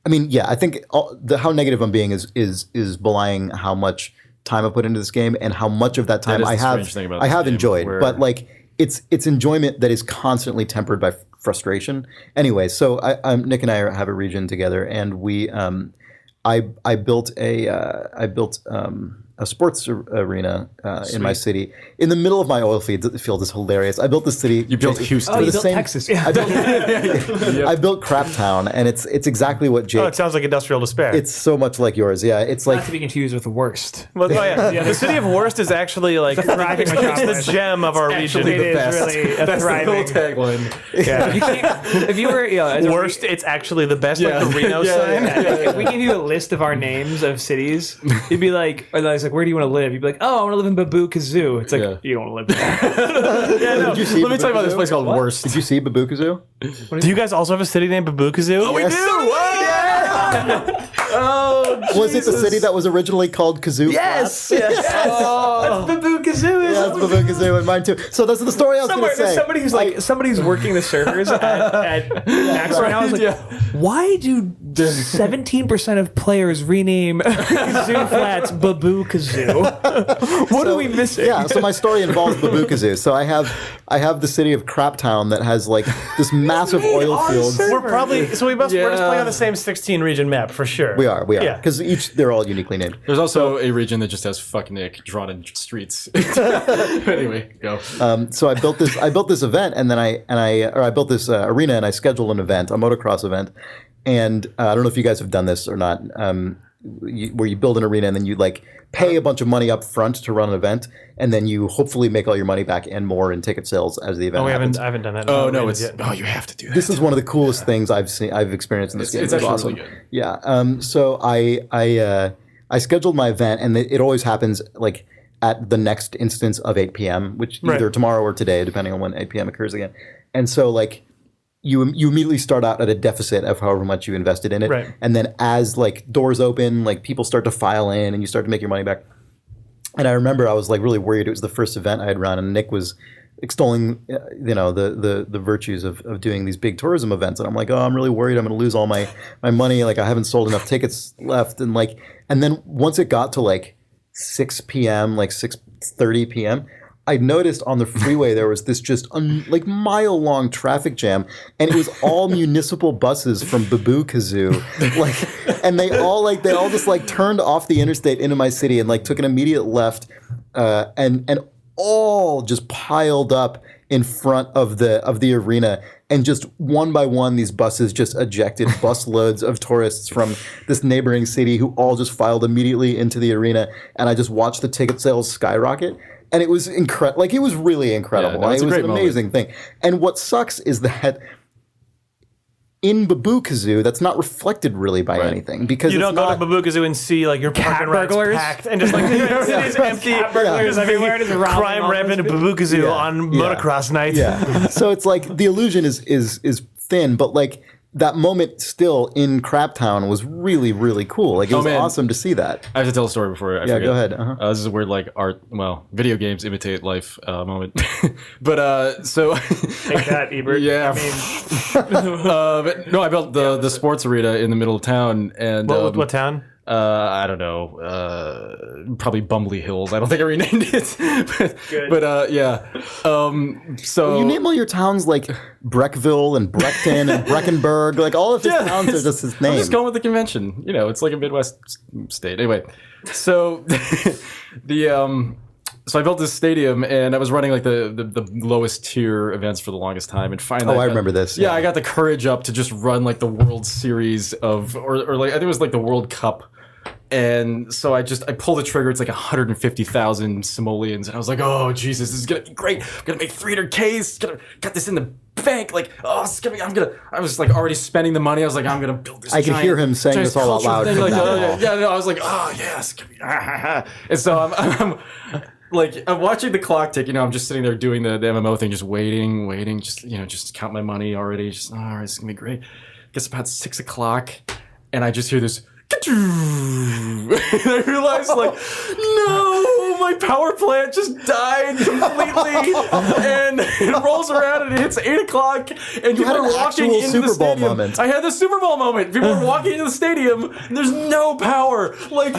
mean, I think how negative I'm being is belying how much time I put into this game, and how much of that time I have enjoyed, but like. It's enjoyment that is constantly tempered by frustration. Anyway, so Nick and I have a region together, and we I built a sports arena in my city in the middle of my oil field. Is hilarious. I built the city. You built Houston. You built Texas. Yeah. I built Craptown, and it's exactly what Jake. Oh, it sounds like industrial despair. It's so much like yours. Yeah, it's like not to be confused with the worst. Well, the city of Worst is actually like the gem of our region. It is really a That's thriving. the whole tagline. Yeah. If you were Worst, it's actually the best. Like the Reno sign. If we give you a list of our names of cities, you'd be like, where do you want to live? You'd be like, oh, I want to live in Baboo, Kazoo. It's like, you don't want to live there. Let me tell you about this place called Worst. Did you see Baboo Kazoo? Do you guys also have a city named Baboo Kazoo? Oh, we do! Oh, was it the city that was originally called Kazoo? Yes! Yes. Oh. That's Baboo Kazoo. Yeah, that's Baboo Kazoo, and mine too. So that's the story I was going to say. Somebody who's working the servers at Max right now is like, why do 17% of players rename Kazoo Flats Baboo Kazoo. What are we missing? Yeah, so my story involves Baboo Kazoo. So I have the city of Craptown that has like this massive oil fields. We're probably we're just playing on the same 16 region map for sure. We are, Yeah. because they're all uniquely named. There's also a region that just has "fuck Nick" drawn in streets. Anyway, go. So I built this event, and then I built this arena, and I scheduled an event, a motocross event, and I don't know if you guys have done this or not, where you build an arena and then you like pay a bunch of money up front to run an event, and then you hopefully make all your money back and more in ticket sales as the event happens. I haven't done that. Oh no, you have to do that. This is one of the coolest things I've experienced in this game. It's actually awesome. really good. Yeah. So I scheduled my event, and it always happens like at the next instance of 8 p.m., which either tomorrow or today, depending on when 8 p.m. occurs again. And so like you immediately start out at a deficit of however much you invested in it. Right. And then as like doors open, like people start to file in and you start to make your money back. And I remember I was like really worried. It was the first event I had run, and Nick was extolling the virtues of doing these big tourism events. And I'm like, oh, I'm really worried I'm going to lose all my money. Like I haven't sold enough tickets left. And then once it got to like 6 p.m., like 6:30 p.m., I noticed on the freeway there was this just like mile-long traffic jam, and it was all municipal buses from Baboo Kazoo, and they all just like turned off the interstate into my city and like took an immediate left, and all just piled up in front of the arena, and just one by one these buses just ejected busloads of tourists from this neighboring city who all just filed immediately into the arena, and I just watched the ticket sales skyrocket. And it was incredible. Like, it was really incredible. Yeah, no, it was an amazing thing. And what sucks is that in Baboo Kazoo, that's not reflected really by anything, because you don't go to Baboo Kazoo and see like your parking rights packed and just like the city's empty. There's everywhere. There's crime rampant Baboo Kazoo on motocross night. Yeah. So it's like the illusion is thin, but like that moment still in Craptown was really, really cool. Like, it was awesome to see that. I have to tell a story before I forget. Go ahead. This is a weird, like, video games imitate life moment. But, so... Take that, Ebert. Yeah. But, no, I built the sports arena in the middle of town. And what town? I don't know. Probably Bumbly Hills. I don't think I renamed it. but yeah. So you name all your towns like Breckville and Breckton and Breckenburg. Like, all of his towns are just his name. I'm just going with the convention. You know, it's like a Midwest state. Anyway, so so I built this stadium, and I was running like the lowest tier events for the longest time, and finally, I remember this. Yeah, I got the courage up to just run like the World Series or like I think it was like the World Cup. And so I pulled the trigger. It's like 150,000 simoleons, and I was like, "Oh Jesus, this is gonna be great! I'm gonna make 300K. Got this in the bank. Like, oh, it's gonna be. I was like already spending the money. I was like, I'm gonna build this. I could hear him saying this all out loud. I was like, oh yes, and so I'm like, I'm watching the clock tick. You know, I'm just sitting there doing the MMO thing, just waiting, just count my money already. Just all right, it's gonna be great. Gets about 6 o'clock, and I just hear this. And I realized, like, no, my power plant just died completely. And it rolls around and it hits 8 o'clock, and people are walking into the stadium. I had the Super Bowl moment. People are walking into the stadium, and there's no power. Like,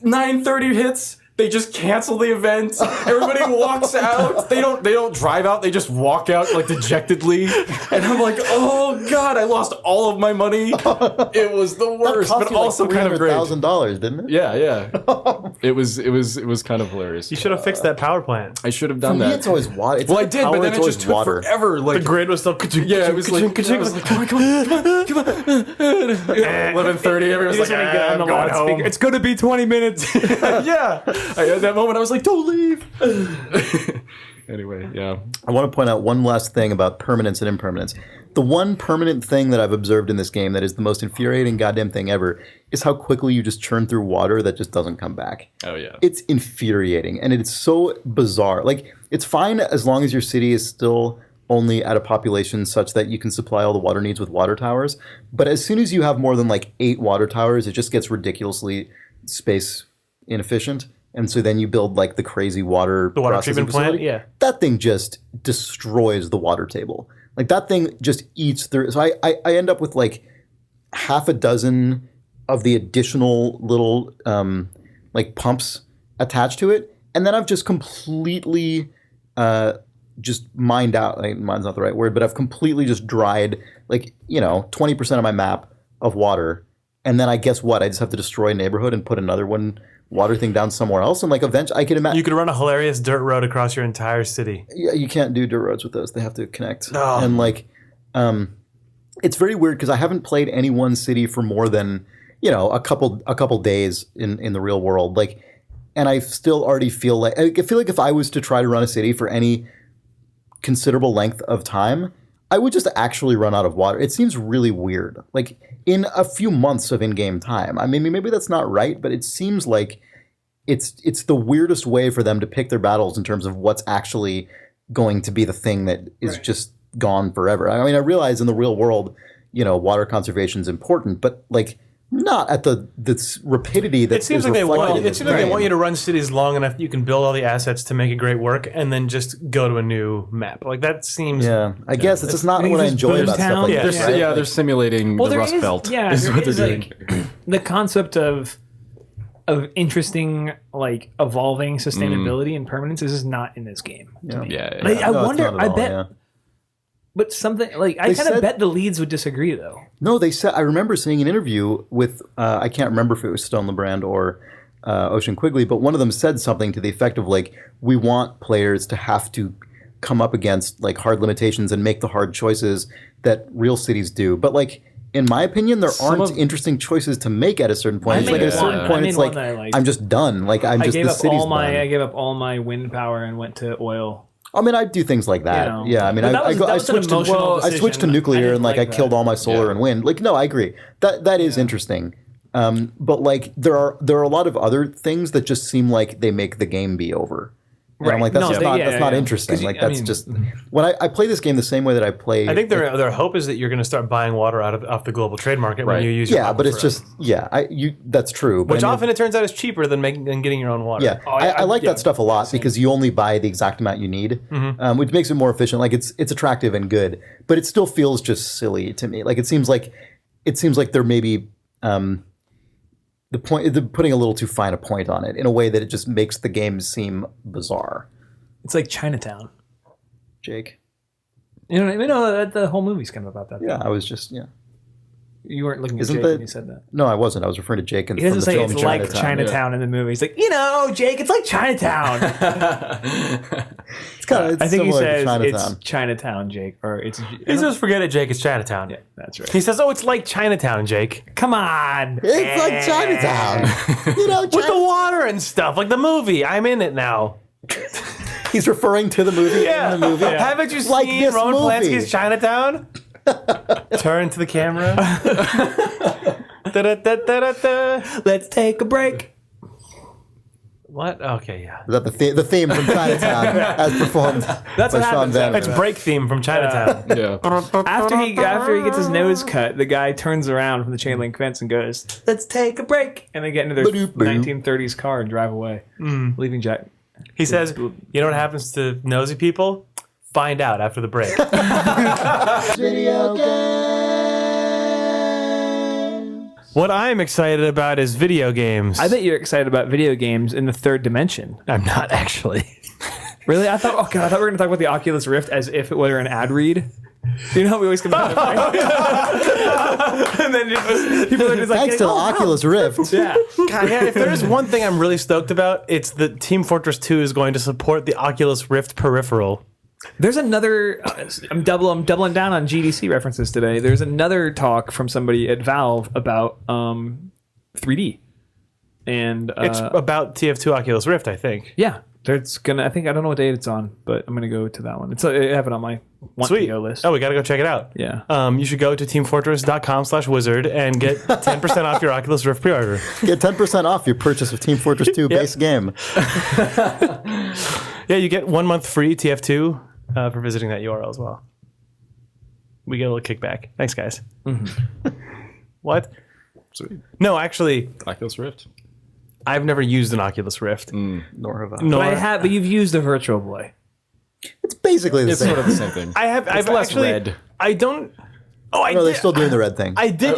9:30 hits. They just cancel the event. Everybody walks out. They don't drive out. They just walk out like dejectedly. And I'm like, oh God, I lost all of my money. It was the worst, but also kind of great. $300,000, didn't it? Yeah. It was kind of hilarious. You should have fixed that power plant. I should have done that. It's always water. Well, I did, but then it just took forever. Like, the grid was still. Yeah, it was like, I was like, come on. 11:30. Everyone's like, I'm going home. It's going to be 20 minutes. Yeah. I had that moment. I was like, don't leave. Anyway, yeah. I want to point out one last thing about permanence and impermanence. The one permanent thing that I've observed in this game that is the most infuriating goddamn thing ever is how quickly you just churn through water that just doesn't come back. Oh, yeah. It's infuriating, and it's so bizarre. Like, it's fine as long as your city is still only at a population such that you can supply all the water needs with water towers. But as soon as you have more than like 8 water towers, it just gets ridiculously space inefficient. And so then you build like the crazy water treatment plant. Yeah, that thing just destroys the water table. Like, that thing just eats through. So I end up with like half a dozen of the additional little like pumps attached to it, and then I've just completely just mined out. Like, mine's not the right word, but I've completely just dried 20% of my map of water, and then I guess what? I just have to destroy a neighborhood and put another water thing down somewhere else, and like eventually I can imagine you could run a hilarious dirt road across your entire city. Yeah, you can't do dirt roads with those; they have to connect. Oh. And like, it's very weird because I haven't played any one city for more than a couple days in the real world. Like, and I still already feel like if I was to try to run a city for any considerable length of time, I would just actually run out of water. It seems really weird. Like in a few months of in-game time. I mean, maybe that's not right, but it seems like it's the weirdest way for them to pick their battles in terms of what's actually going to be the thing that is just gone forever. I mean, I realize in the real world, water conservation is important, but like not at the rapidity that it seems like they want. It seems like they want you to run cities long enough that you can build all the assets to make it great work, and then just go to a new map. Like that seems. Yeah, I guess it's just not what I enjoy about stuff like this. Right? Yeah, they're simulating the Rust Belt. Yeah, is what they're doing. The concept of interesting, like evolving sustainability and permanence is just not in this game. Yeah. Like, I wonder. I bet. Yeah. But something like I kind of bet the leads would disagree though. No, they said I remember seeing an interview with I can't remember if it was Stone LeBrand or Ocean Quigley, but one of them said something to the effect of like, we want players to have to come up against like hard limitations and make the hard choices that real cities do. But like in my opinion, there aren't interesting choices to make at a certain point. It's like at a certain point, it's like I'm just done. Like I gave up all my wind power and went to oil. I mean, I do things like that. Yeah, I mean, I switched to nuclear and like I killed all my solar and wind. Like, no, I agree. That is interesting. But like, there are a lot of other things that just seem like they make the game be over. And I'm like, that's not interesting. Like, that's just when I play this game the same way that I play. I think their hope is that you're going to start buying water off the global trade market when you use your but it's just that's true. Which often it turns out is cheaper than getting your own water. Yeah, I like that stuff a lot because you only buy the exact amount you need, which makes it more efficient. Like it's attractive and good, but it still feels just silly to me. Like it seems like they're maybe they're putting a little too fine a point on it in a way that it just makes the game seem bizarre. It's like Chinatown. Jake. You know what I mean? No, the whole movie's kind of about that. Yeah, I was just, You weren't looking at Jake when you said that. No, I wasn't. I was referring to Jake from the film Chinatown. It's like Chinatown in the movie. He's like, Jake, it's like Chinatown. I think he says it's Chinatown, Jake. Or it's. He says, forget it, Jake, it's Chinatown. Yeah, that's right. He says, it's like Chinatown, Jake. Come on. It's like Chinatown. With the water and stuff, like the movie. I'm in it now. He's referring to the movie. Yeah. In the movie. Yeah. Haven't you seen Roman Polanski's Chinatown? Turn to the camera. Let's take a break. What? Okay, yeah. Is that the theme from Chinatown as performed That's by what Sean happens. Van It's break theme from Chinatown. Yeah. After he gets his nose cut, the guy turns around from the chain link fence and goes, "Let's take a break," and they get into their 1930s car and drive away, leaving Jack. He says, "You know what happens to nosy people? Find out after the break." Video games. What I'm excited about is video games. I bet you're excited about video games in the third dimension. I'm not actually. Really? I thought we were going to talk about the Oculus Rift as if it were an ad read. You know how we always come out and then people are just like, thanks to the Oculus Rift. Yeah. God, yeah. If there's one thing I'm really stoked about, it's that Team Fortress 2 is going to support the Oculus Rift peripheral. There's another. I'm doubling down on GDC references today. There's another talk from somebody at Valve about 3D, and it's about TF2 Oculus Rift, I think. Yeah, there's gonna. I don't know what date it's on, but I'm gonna go to that one. I have it on my want-to-go list. Oh, we gotta go check it out. Yeah. You should go to teamfortress.com/wizard and get 10% off your Oculus Rift pre-order. Get 10% off your purchase of Team Fortress 2 base game. Yeah, you get 1 month free TF2 for visiting that URL as well. We get a little kickback. Thanks, guys. Mm-hmm. What? Sweet. No, actually, Oculus Rift. I've never used an Oculus Rift. Nor have I. But you've used a Virtual Boy. It's basically the same. It's sort of the same thing. I've less actually, red. I don't Oh, I No, they're did. still doing the red thing. I did.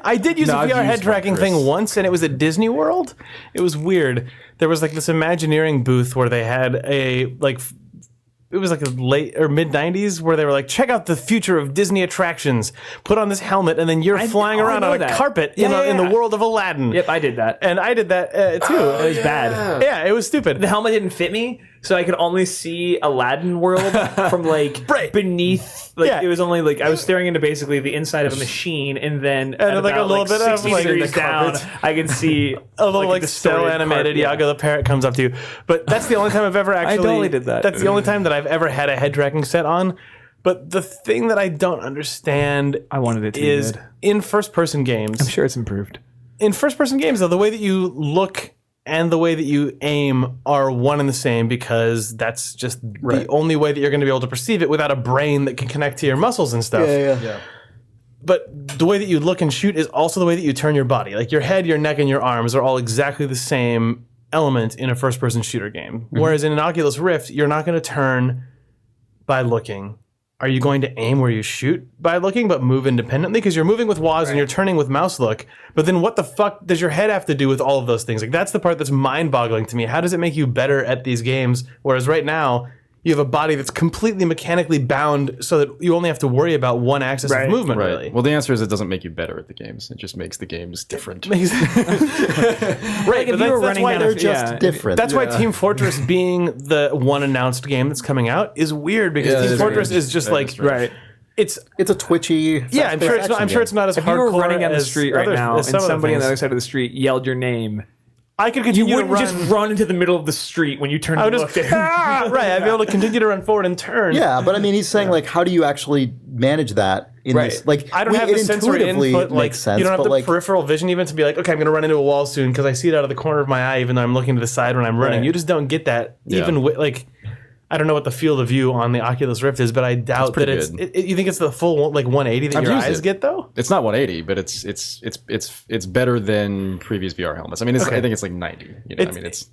I did use No, a I've VR head used tracking one, Chris. thing once, and it was at Disney World. It was weird. There was like this Imagineering booth where they had it was like a late or mid 90s where they were like, check out the future of Disney attractions. Put on this helmet, and then you're flying around know on a that. carpet in the world of Aladdin. Yep, I did that. And I did that too. It was bad. Yeah, it was stupid. The helmet didn't fit me, so I could only see Aladdin world from like beneath. Like Yeah. it was only like I was staring into basically the inside of a machine, and then at like a about, little bit of, 60 like, degrees the down, carpet. I could see A little like the cell distorted animated part, yeah. Iago the parrot comes up to you. But that's the only time I've ever actually. totally did that. That's the only time that I've ever had a head tracking set on. But the thing that I don't understand I wanted it to be is good. in first person games. I'm sure it's improved. In first person games, though, the way that you look and the way that you aim are one and the same because that's just the only way that you're going to be able to perceive it without a brain that can connect to your muscles and stuff. Yeah. But the way that you look and shoot is also the way that you turn your body. Like your head, your neck, and your arms are all exactly the same element in a first-person shooter game. Whereas in an Oculus Rift, you're not going to turn by looking. Are you going to aim where you shoot by looking, but move independently? Because you're moving with WASD and you're turning with mouse look. But then what the fuck does your head have to do with all of those things? Like that's the part that's mind-boggling to me. How does it make you better at these games? Whereas right now, you have a body that's completely mechanically bound so that you only have to worry about one axis of movement, Right. really. Well, the answer is it doesn't make you better at the games. It just makes the games different. Right, if but you were that's running why down they're a- just yeah. Different. That's why Team Fortress being the one announced game that's coming out is weird because Yeah, Team it's Fortress strange. is just That like is strange. it's It's a twitchy. yeah, I'm sure it's not, I'm sure it's not as If you hardcore were running down the as street right other- now as and some other somebody on things. the other side of the street yelled your name, I could you continue to wouldn't run. just run into the middle of the street when you turned I would and just looked. right. I'd be able to continue to run forward and turn. Yeah, but I mean, he's saying like, how do you actually manage that in Right. this? Like, I don't have it the sensory intuitively input. Like makes sense, you don't have but the like, peripheral vision even to be like, okay, I'm going to run into a wall soon because I see it out of the corner of my eye, even though I'm looking to the side when I'm running. Right. You just don't get that. Yeah. Even with like, I don't know what the field of view on the Oculus Rift is, but I doubt that pretty it's. good. You think it's the full like 180 that I've your used eyes it. get though? It's not 180, but it's better than previous VR helmets. I mean, I think it's like 90. You know, I mean, it's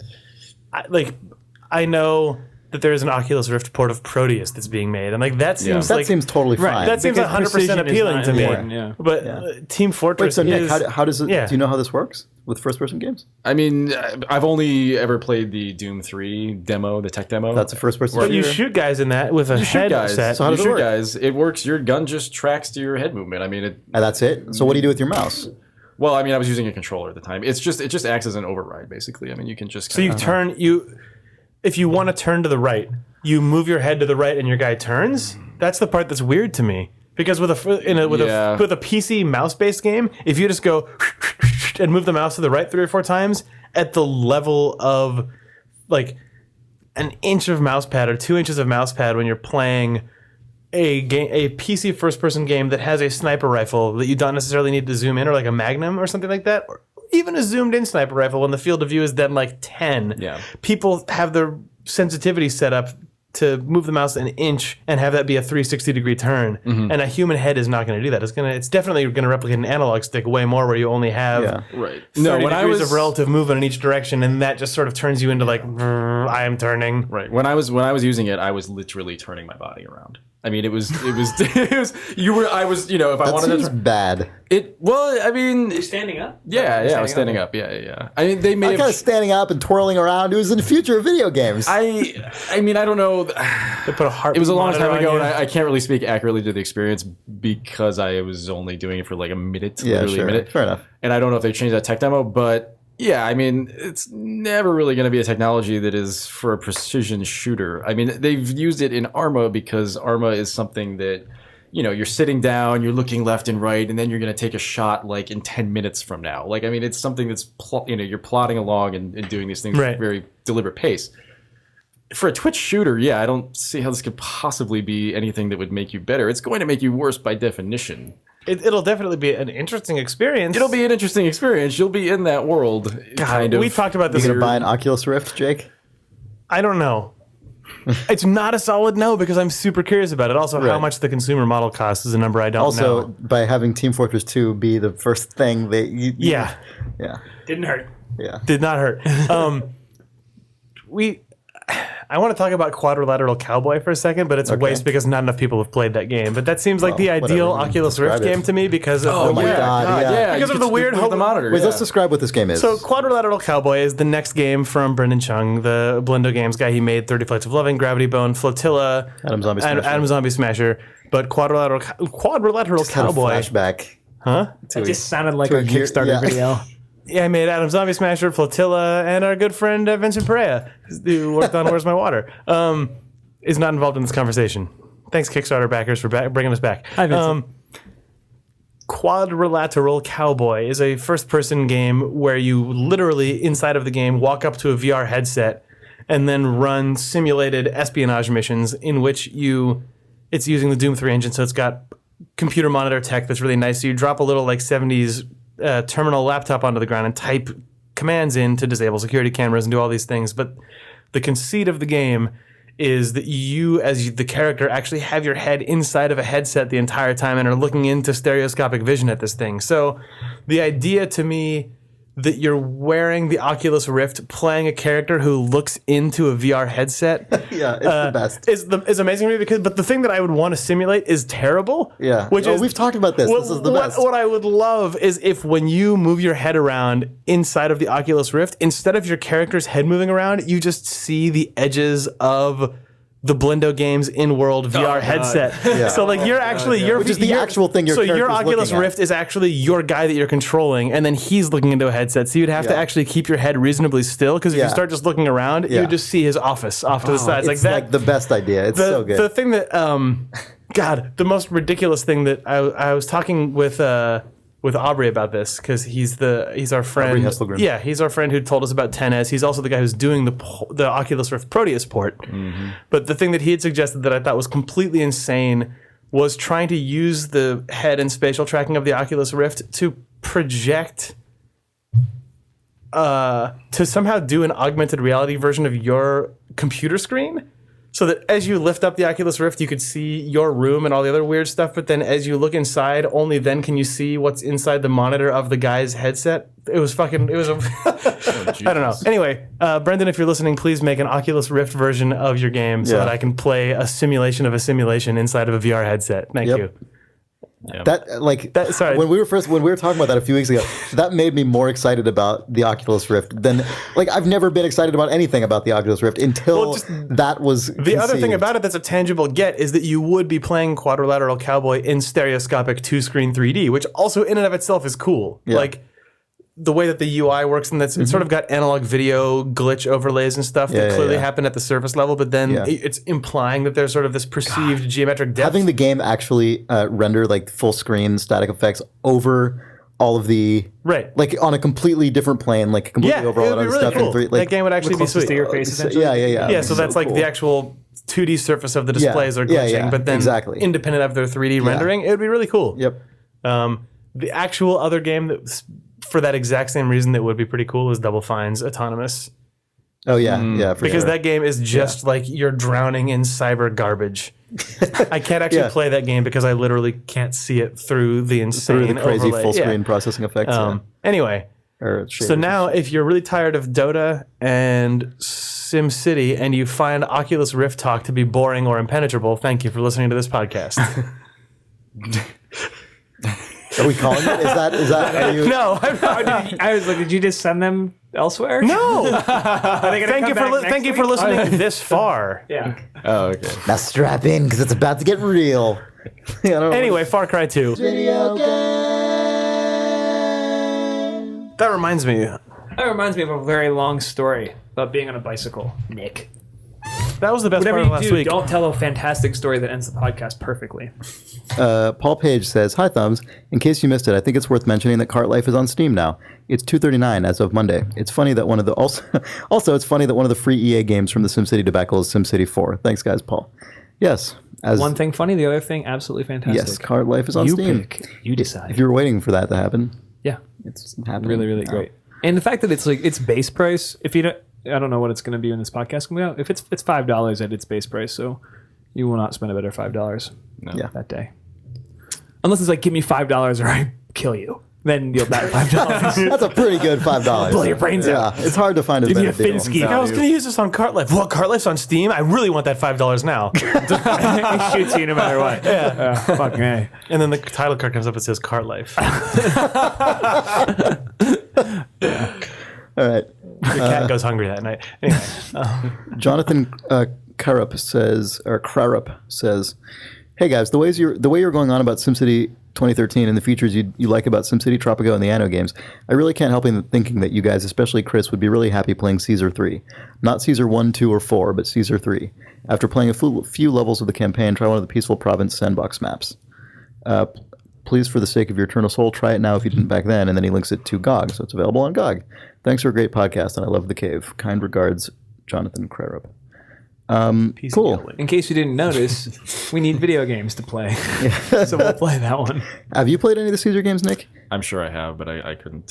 I know that there is an Oculus Rift port of Proteus that's being made, and like that seems that like seems totally fine. that seems Because 100% precision is appealing not to me. important, yeah. But Team Wait, Fortress so Nick, is how does it? yeah. Do you know how this works with first-person games? I mean, I've only ever played the Doom 3 demo, the tech demo. That's a first-person. But you shooter? shoot guys in that with a you shoot head guys. set. So how you does it shoot work? guys. It works. Your gun just tracks to your head movement. I mean, And that's it. So what do you do with your mouse? Well, I mean, I was using a controller at the time. It just acts as an override, basically. I mean, you can just So you turn if you want to turn to the right, you move your head to the right and your guy turns. That's the part that's weird to me because with a PC mouse based game, if you just go and move the mouse to the right 3 or 4 times at the level of like an inch of mouse pad or 2 inches of mouse pad when you're playing a PC first person game that has a sniper rifle that you don't necessarily need to zoom in, or like a Magnum or something like that, or even a zoomed in sniper rifle when the field of view is then like 10. Yeah. People have their sensitivity set up to move the mouse an inch and have that be a 360 degree turn. And a human head is not going to do that. It's definitely going to replicate an analog stick way more, where you only have right. 30 degrees of relative movement in each direction, and that just sort of turns you into like, I am turning. Right. When I was using it, I was literally turning my body around. I mean, it was you were I was, you know, if I That wanted seems to bad. I mean, You're standing up? yeah, I was standing up. Yeah. I mean, they may I have kind of standing up and twirling around. It was in the future of video games. I mean, I don't know. They put a heart. It was a long time ago, and I I can't really speak accurately to the experience because I was only doing it for like a minute, Yeah, literally sure. a minute. Fair enough. And I don't know if they changed that tech demo, but yeah, I mean, it's never really going to be a technology that is for a precision shooter. I mean, they've used it in Arma because Arma is something that, you know, you're sitting down, you're looking left and right, and then you're going to take a shot like in 10 minutes from now. Like, I mean, it's something that's, you're plodding along and doing these things at a very deliberate pace. For a Twitch shooter, yeah, I don't see how this could possibly be anything that would make you better. It's going to make you worse by definition. It'll definitely be an interesting experience. It'll be an interesting experience. You'll be in that world. God, we talked about You this. gonna buy an Oculus Rift, Jake? I don't know. It's not a solid no because I'm super curious about it. Also, how Right. much the consumer model costs is a number I don't Also, know. by having Team Fortress 2 be the first thing that you Yeah, yeah, Didn't hurt. yeah. did not hurt. I want to talk about Quadrilateral Cowboy for a second, but it's a waste because not enough people have played that game. But that seems like the ideal Oculus Rift game to me because of Oh my god! because of the weird the monitor. Wait, let's describe what this game is. So Quadrilateral Cowboy is the next game from Brendan Chung, the Blindo Games guy. He made 30 Flights of Loving, Gravity Bone, Flotilla, Adam Zombie Smasher. Adam Zombie Smasher. But Quadrilateral Cowboy. Flashback. Huh? It just sounded like a year- Kickstarter yeah. video. Yeah, I made Adam Zombie Smasher, Flotilla, and our good friend Vincent Perea, who worked on Where's My Water, is not involved in this conversation. Thanks, Kickstarter backers, for bringing us back. Hi, Vincent. Quadrilateral Cowboy is a first-person game where you literally, inside of the game, walk up to a VR headset and then run simulated espionage missions in which it's using the Doom 3 engine, so it's got computer monitor tech that's really nice. So you drop a little like 70s terminal laptop onto the ground and type commands in to disable security cameras and do all these things. But the conceit of the game is that you, as the character, actually have your head inside of a headset the entire time and are looking into stereoscopic vision at this thing. So the idea to me that you're wearing the Oculus Rift, playing a character who looks into a VR headset. Yeah, it's the best. Is amazing to me but the thing that I would want to simulate is terrible. Yeah. Which is, we've talked about this. This is the best. What I would love is if when you move your head around inside of the Oculus Rift, instead of your character's head moving around, you just see the edges of the Blindo Games in-world VR headset. Yeah. So like you're actually which is the actual thing your so your character's Oculus looking at. Rift is actually your guy that you're controlling, and then he's looking into a headset. So you'd have to actually keep your head reasonably still, because if you start just looking around, you would just see his office off to the sides like It's that. like the best idea. It's so good. The thing that God, the most ridiculous thing that I was talking with Aubrey about this, because he's our friend. Aubrey Hesselgren. Yeah, he's our friend who told us about 10S. He's also the guy who's doing the Oculus Rift Proteus port. Mm-hmm. But the thing that he had suggested that I thought was completely insane was trying to use the head and spatial tracking of the Oculus Rift to project, to somehow do an augmented reality version of your computer screen. So that as you lift up the Oculus Rift, you could see your room and all the other weird stuff. But then as you look inside, only then can you see what's inside the monitor of the guy's headset. It was I don't know. Anyway, Brendan, if you're listening, please make an Oculus Rift version of your game so that I can play a simulation of a simulation inside of a VR headset. Thank you. Sorry. When we were talking about that a few weeks ago, that made me more excited about the Oculus Rift than I've never been excited about anything about the Oculus Rift until that was the other thing about it that's a tangible get is that you would be playing Quadrilateral Cowboy in stereoscopic 2-screen 3D, which also in and of itself is cool. Yeah. Like the way that the UI works, and it's sort of got analog video glitch overlays and stuff that clearly happen at the surface level, but then it's implying that there's sort of this perceived geometric depth. Having the game actually render like full screen static effects over all of the like on a completely different plane, like completely over all that other really stuff. Cool. That game would actually be sweet. To your face, essentially. Yeah, so that's like the actual 2D surface of the displays are glitching, but then independent of their 3D rendering, it would be really cool. Yep. The actual other game that, for that exact same reason, that would be pretty cool is Double Fine's Autonomous. Oh yeah, because that game is just like you're drowning in cyber garbage. I can't actually play that game because I literally can't see it through the insane crazy overlay. full screen processing effects. Anyway, so now if you're really tired of Dota and SimCity and you find Oculus Rift talk to be boring or impenetrable, thank you for listening to this podcast. Are we calling it? Is that? Are you? No, I'm not. I was like, did you just send them elsewhere? No. Thank you for listening this far. Yeah. Oh, okay. Now strap in because it's about to get real. Anyway, Far Cry 2. Video game. That reminds me. That reminds me of a very long story about being on a bicycle, Nick. That was the best Whatever part of you last do, week. don't tell a fantastic story that ends the podcast perfectly. Paul Page says, "Hi Thumbs. In case you missed it, I think it's worth mentioning that Cart Life is on Steam now. It's $2.39 as of Monday. It's funny that one of the also it's funny that one of the free EA games from the SimCity debacle is SimCity 4. Thanks, guys, Paul. Yes. One thing funny, the other thing absolutely fantastic. Yes, Cart Life is on Steam. You decide. If you were waiting for that to happen, yeah, it's happening. Really, really great. And the fact that it's like it's base price. If you don't. I don't know what it's going to be when this podcast comes out. If it's $5 at its base price, so you will not spend a better $5 that day. Unless it's like, give me $5 or I kill you. then you'll bat $5. That's a pretty good $5. Blow your brains out. Yeah, it's hard to find a Give me better a deal. Finsky. I was going to use this on Cart Life. What, Cart Life's on Steam? I really want that $5 now. He shoots you no matter what. Yeah. Fuck me. And then the title card comes up and says Cart Life. All right. Your cat goes hungry that night. Anyway. Jonathan Crarup says, "Hey guys, the way you're going on about SimCity 2013 and the features you like about SimCity, Tropico, and the Anno games, I really can't help thinking that you guys, especially Chris, would be really happy playing Caesar 3. Not Caesar 1, 2, or 4, but Caesar 3. After playing a few levels of the campaign, try one of the Peaceful Province sandbox maps. Please, for the sake of your eternal soul, try it now if you didn't back then." And then he links it to GOG, so it's available on GOG. "Thanks for a great podcast, and I love the cave. Kind regards, Jonathan Crarup." Cool. In case you didn't notice, we need video games to play. So we'll play that one. Have you played any of the Caesar games, Nick? I'm sure I have, but I couldn't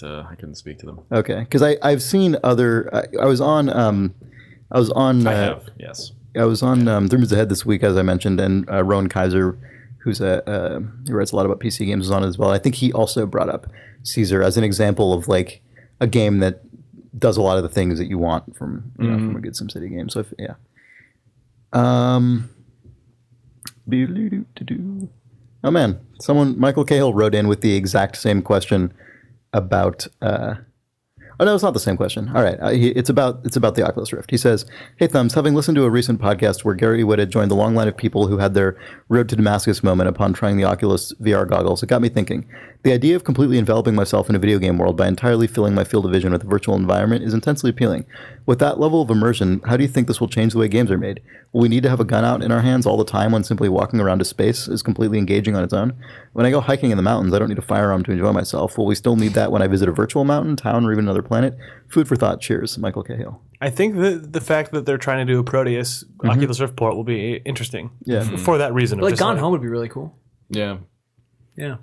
speak to them. Okay, because I've seen other. I was on. I have, yes. I was on Three Moves Ahead this week, as I mentioned, and Rowan Kaiser, who writes a lot about PC games, was on it as well. I think he also brought up Caesar as an example of like a game that does a lot of the things that you want from from a good SimCity game. So yeah. Oh man, Michael Cahill wrote in with the exact same question about. Oh no, it's not the same question. All right, it's about the Oculus Rift. He says, "Hey Thumbs, having listened to a recent podcast where Gary Whitta joined the long line of people who had their road to Damascus moment upon trying the Oculus VR goggles, it got me thinking. The idea of completely enveloping myself in a video game world by entirely filling my field of vision with a virtual environment is intensely appealing. With that level of immersion, how do you think this will change the way games are made? Will we need to have a gun out in our hands all the time when simply walking around a space is completely engaging on its own? When I go hiking in the mountains, I don't need a firearm to enjoy myself. Will we still need that when I visit a virtual mountain, town, or even another planet? Food for thought. Cheers, Michael Cahill." I think the fact that they're trying to do a Proteus Oculus Rift port will be interesting. Yeah. For that reason. Like Gone Home would be really cool. Yeah. Yeah.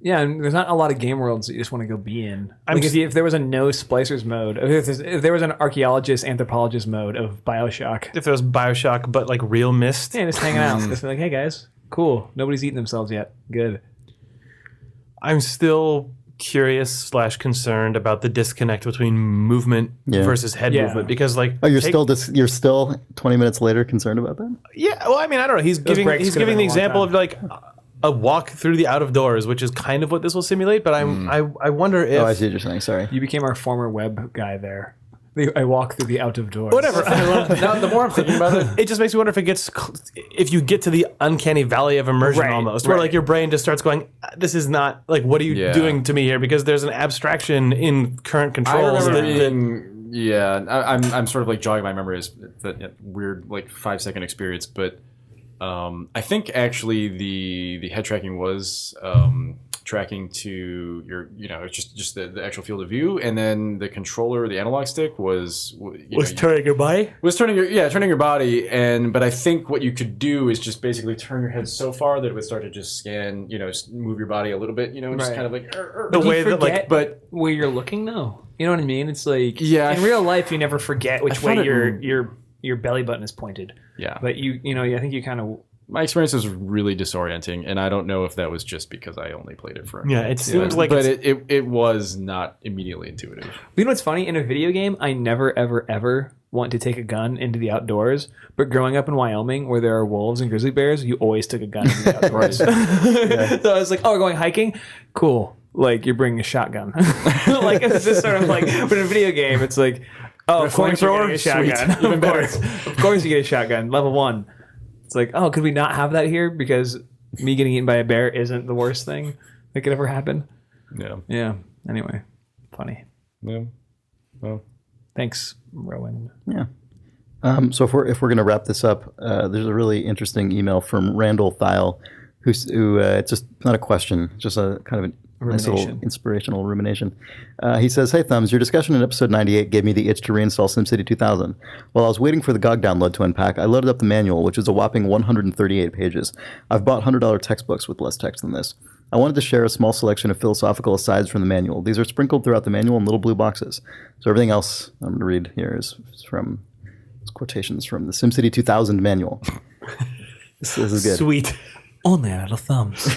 Yeah, and there's not a lot of game worlds that you just want to go be in. Like if there was a no splicers mode, if there was an archaeologist, anthropologist mode of Bioshock. If there was Bioshock, but like real Myst. Yeah, just hanging out. Just like, hey guys, cool. Nobody's eating themselves yet. Good. I'm still curious/concerned about the disconnect between movement versus head movement, because like you're still 20 minutes later concerned about that? Yeah, well, I mean, I don't know. He's giving the example of like a walk through the out of doors, which is kind of what this will simulate. But I wonder if I see what you're saying. Sorry, you became our former web guy there. I walk through the out of doors. Whatever. Now, the more I'm thinking about it, it just makes me wonder if you get to the uncanny valley of immersion almost, where like your brain just starts going, "This is not like what are you doing to me here?" Because there's an abstraction in current controls. I'm sort of like jogging my memory as that weird like 5-second experience, but I think actually the head tracking was tracking to your, just the actual field of view, and then the controller, the analog stick was turning your body. Turning your body, but I think what you could do is just basically turn your head so far that it would start to just scan, move your body a little bit, just kind of like the way that like, but where you're looking, though, you know what I mean? It's like in real life, you never forget which way your belly button is pointed. Yeah, but I think you kind of. My experience was really disorienting, and I don't know if that was just because I only played it for a minute. It seems like but it was not immediately intuitive. You know what's funny? In a video game, I never, ever, ever want to take a gun into the outdoors. But growing up in Wyoming, where there are wolves and grizzly bears, you always took a gun into the outdoors. So I was like, oh, we're going hiking? Cool. Like, you're bringing a shotgun. Like, it's just sort of like, but in a video game, it's like, oh, of course you're getting a shotgun. Even better. Of course you get a shotgun. Level 1. It's like, oh, could we not have that here? Because me getting eaten by a bear isn't the worst thing that could ever happen. Yeah. Yeah. Anyway, funny. Yeah. Well, thanks, Rowan. Yeah. So if we're going to wrap this up, there's a really interesting email from Randall Thiel, who it's just not a question, just a kind of an nice little inspirational rumination. He says, "Hey Thumbs, your discussion in episode 98 gave me the itch to reinstall SimCity 2000. While I was waiting for the GOG download to unpack, I loaded up the manual, which is a whopping 138 pages. I've bought $100 textbooks with less text than this. I wanted to share a small selection of philosophical asides from the manual. These are sprinkled throughout the manual in little blue boxes. So everything else I'm going to read here is from quotations from the SimCity 2000 manual." This is good. Sweet. Only out of Thumbs.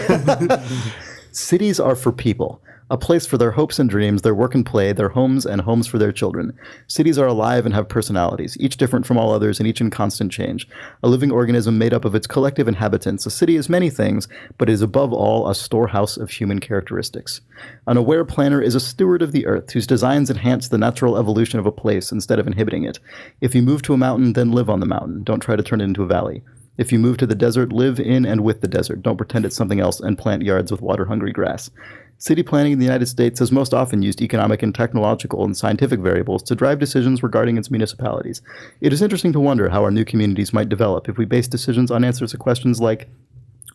Cities are for people. A place for their hopes and dreams, their work and play, their homes and homes for their children. Cities are alive and have personalities, each different from all others and each in constant change. A living organism made up of its collective inhabitants. A city is many things, but is above all a storehouse of human characteristics. An aware planner is a steward of the earth, whose designs enhance the natural evolution of a place instead of inhibiting it. If you move to a mountain, then live on the mountain. Don't try to turn it into a valley. If you move to the desert, live in and with the desert. Don't pretend it's something else and plant yards with water-hungry grass. City planning in the United States has most often used economic and technological and scientific variables to drive decisions regarding its municipalities. It is interesting to wonder how our new communities might develop if we base decisions on answers to questions like,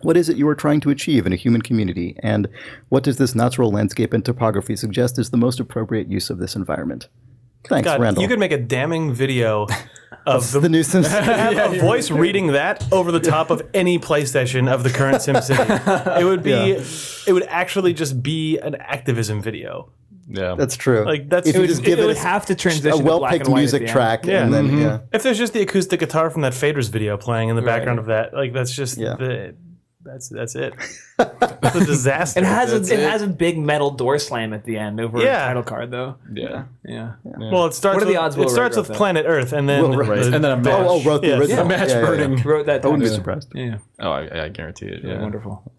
what is it you are trying to achieve in a human community? And what does this natural landscape and topography suggest is the most appropriate use of this environment? Thanks, God, Randall. you could make a damning video of the new SimCity. have a voice reading that over the top of any PlayStation of the current SimCity. It would be, it would actually just be an activism video. Yeah, That's true. Like that's If you just give it it would have to transition a to black well-picked and white music at the track, Yeah. and then if there's just the acoustic guitar from that Faders video playing in the background of that, like that's just that's it. It's a disaster. It has a big metal door slam at the end over a title card though. yeah. Yeah. Well, it starts. What are the with, odds It Will starts Wright with wrote that? Planet Earth, and then And then a match. wrote the Yes. original. A match Yeah, yeah, yeah. burning. Wrote that. I wouldn't be down. surprised. Yeah. Oh, I guarantee it. Yeah. Wonderful.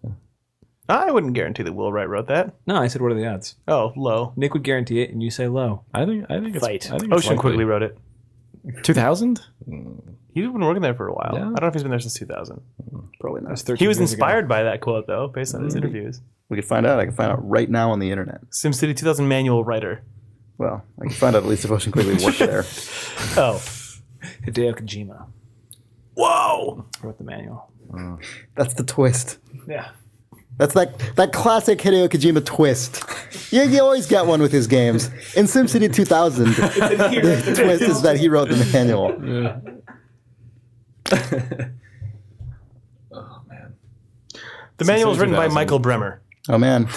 I wouldn't guarantee that Will Wright wrote that. No, I said what are the odds? Oh, low. Nick would guarantee it, and you say low. I think it's Fight. I think it's Ocean likely. Quigley wrote it. 2000. He's been working there for a while. Yeah. I don't know if he's been there since 2000. Probably not. He was inspired by that quote, though, based on his interviews. We could find out. I can find out right now on the internet. SimCity 2000 manual writer. Well, I can find out at least if Ocean Quigley worked there. Oh. Hideo Kojima Whoa! wrote the manual. That's the twist. Yeah. That's that classic Hideo Kojima twist. You always get one with his games. In SimCity 2000, the twist is that he wrote the manual. Oh man. The manual was written by 2000. Michael Bremer. Oh, man.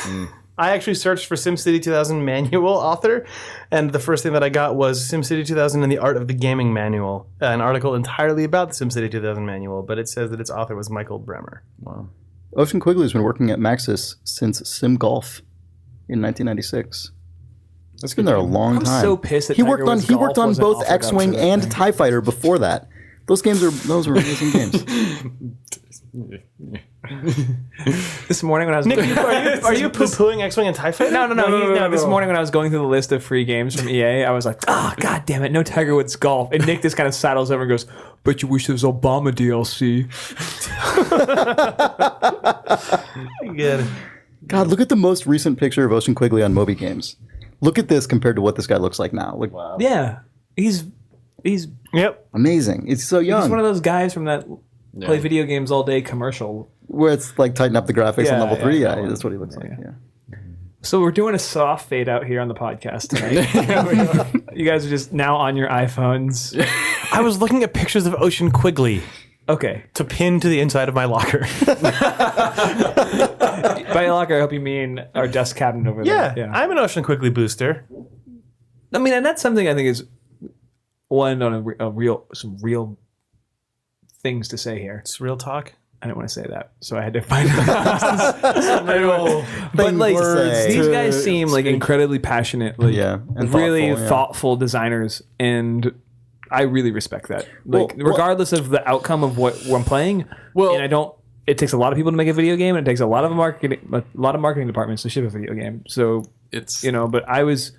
I actually searched for SimCity 2000 manual author, and the first thing that I got was SimCity 2000 and the Art of the Gaming Manual, an article entirely about the SimCity 2000 manual, but it says that its author was Michael Bremer. Wow. Ocean Quigley's been working at Maxis since Sim Golf in 1996. It's been there a long time. so pissed that he Tiger worked on Woods he Golf worked on wasn't both offered up X-Wing for that and thing. TIE Fighter before that. Those were amazing games. This morning when I was Nick, are you poo-pooing X-Wing and TIE Fighter? No. This morning when I was going through the list of free games from EA, I was like, god damn it, no Tiger Woods Golf. And Nick just kind of saddles over and goes, bet you wish there was Obama DLC. Good. God, look at the most recent picture of Ocean Quigley on Moby Games. Look at this compared to what this guy looks like now. Like, wow. Yeah. He's Yep. Amazing. It's so young. he's one of those guys from that play video games all day commercial. Where it's like tighten up the graphics on Yeah, level 3. yeah. Yeah, that's what he looks like. Yeah. So we're doing a soft fade out here on the podcast tonight. You guys are just now on your iPhones. I was looking at pictures of Ocean Quigley Okay. to pin to the inside of my locker. By locker, I hope you mean our desk cabinet over there. Yeah, I'm an Ocean Quigley booster. I mean, and that's something I think is one on some real things to say here. It's real talk. I didn't want to say that, so I had to find But like words these to guys seem like incredibly passionate, like Yeah, and really thoughtful, yeah. thoughtful designers, and I really respect that. Like Well, regardless of the outcome of what I'm playing, and I don't. It takes a lot of people to make a video game, and it takes a lot of marketing departments to ship a video game. So It's but I was,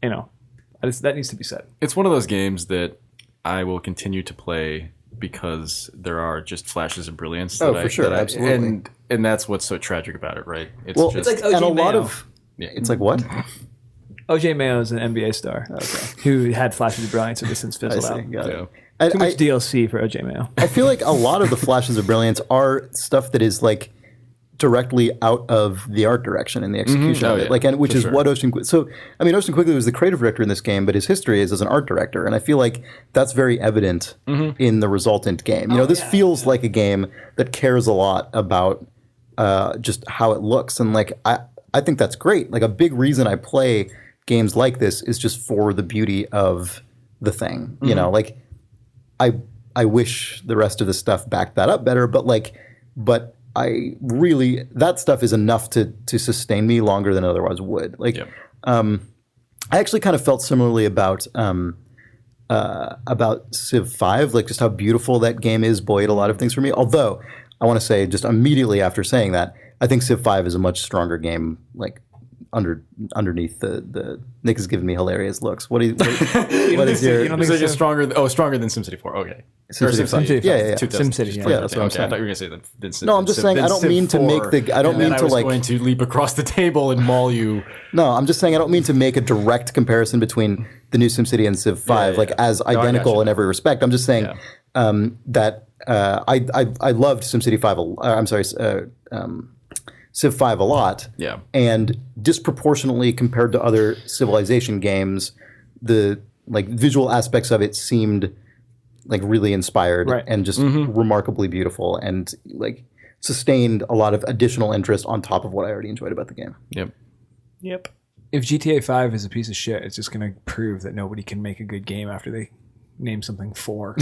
that needs to be said. it's one of those games that I will continue to play because there are just flashes of brilliance. Oh, that for sure, absolutely. And that's what's so tragic about it, right? It's Well, just It's like and a OJ lot Mayo. of it's like what? OJ Mayo is an NBA star who had flashes of brilliance and has since I fizzled see. out. Got it. Yeah. Too much DLC for OJ Mayo. I feel like a lot of the flashes of brilliance are stuff that is like directly out of the art direction and the execution Oh, of it, yeah, like, and which for is sure. what Ocean. So, I mean, Ocean Quigley was the creative director in this game, but his history is as an art director, and I feel like that's very evident in the resultant game. You know, this feels like a game that cares a lot about just how it looks, and like I think that's great. Like a big reason I play games like this is just for the beauty of the thing. You know, like I wish the rest of the stuff backed that up better, but really, that stuff is enough to sustain me longer than it otherwise would. Like, I actually kind of felt similarly about Civ 5, like just how beautiful that game is buoyed a lot of things for me. Although I want to say just immediately after saying that, I think Civ 5 is a much stronger game, like underneath the Nick is giving me hilarious looks. What is your? It's stronger than SimCity 4. Okay. SimCity 5. Yeah. SimCity. Yeah, that's what I'm saying. I thought you were going to say that. No, I'm just saying I don't mean to make the. I don't mean to like. I was going to leap across the table and maul you. No, I'm just saying I don't mean to make a direct comparison between the new SimCity and Civ 5, like as identical in every respect. I'm just saying that I loved SimCity 5. Civ 5 a lot. Yeah. And disproportionately compared to other Civilization games, the like visual aspects of it seemed like really inspired and just remarkably beautiful, and like sustained a lot of additional interest on top of what I already enjoyed about the game. Yep. If GTA 5 is a piece of shit, it's just going to prove that nobody can make a good game after they name something 4.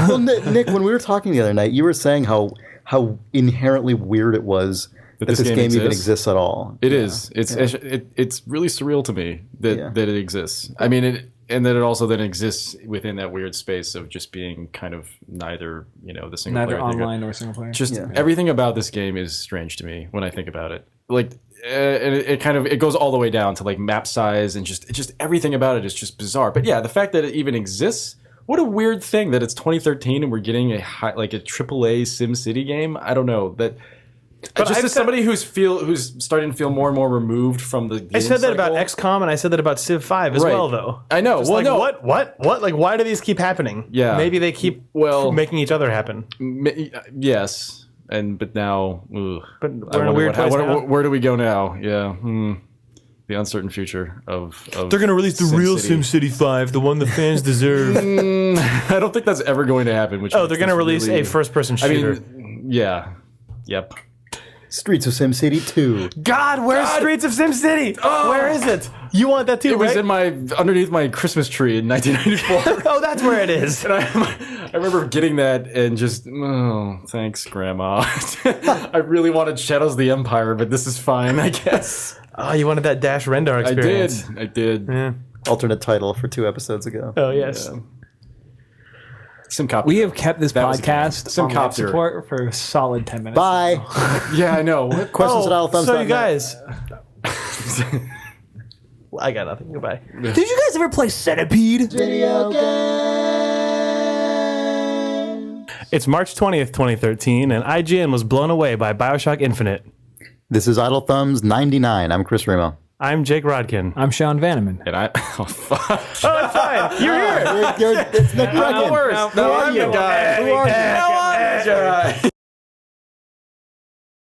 Well, Nick, when we were talking the other night, you were saying how inherently weird it was that this game even exists at all. It is. It's really surreal to me that it exists. I mean, and that it also then exists within that weird space of just being kind of neither the single player, neither online or single player. Just everything about this game is strange to me when I think about it. Like, and it goes all the way down to like map size and just everything about it is just bizarre. But yeah, the fact that it even exists. What a weird thing that it's 2013 and we're getting a AAA SimCity game. I don't know that. But just as somebody who's starting to feel more and more removed from the game I said that cycle. about XCOM, and I said that about Civ 5 as well, though. I know. Just what? Like, why do these keep happening? Yeah. Maybe they keep making each other happen. Yes. But now, but we're in a weird place now. Where do we go now? Yeah. The uncertain future of they're going to release the real SimCity 5, the one the fans deserve. I don't think that's ever going to happen. They're going to release a first-person shooter. I mean, yeah. Yep. Streets of SimCity 2. God, where's Streets of SimCity? Oh, where is it? You want that too, right? It was underneath my Christmas tree in 1994. Oh, that's where it is. And I remember getting that and just, thanks, Grandma. I really wanted Shadows of the Empire, but this is fine, I guess. Oh, you wanted that Dash Rendar experience. I did. Yeah. Alternate title for 2 episodes ago. Oh, yes. Yeah. SimCopter. We have kept this podcast on life support for a solid 10 minutes. Bye. Yeah, I know. Questions at allthumbs.net. So you guys... I got nothing. Goodbye. Did you guys ever play Centipede? Video game. It's March 20th, 2013, and IGN was blown away by BioShock Infinite. This is Idle Thumbs 99. I'm Chris Remo. I'm Jake Rodkin. I'm Sean Vanneman. And oh, fuck. Oh, it's fine. You're here. It's Nick Breckon. No, I'm the guy. Who are you? No, I'm the guy.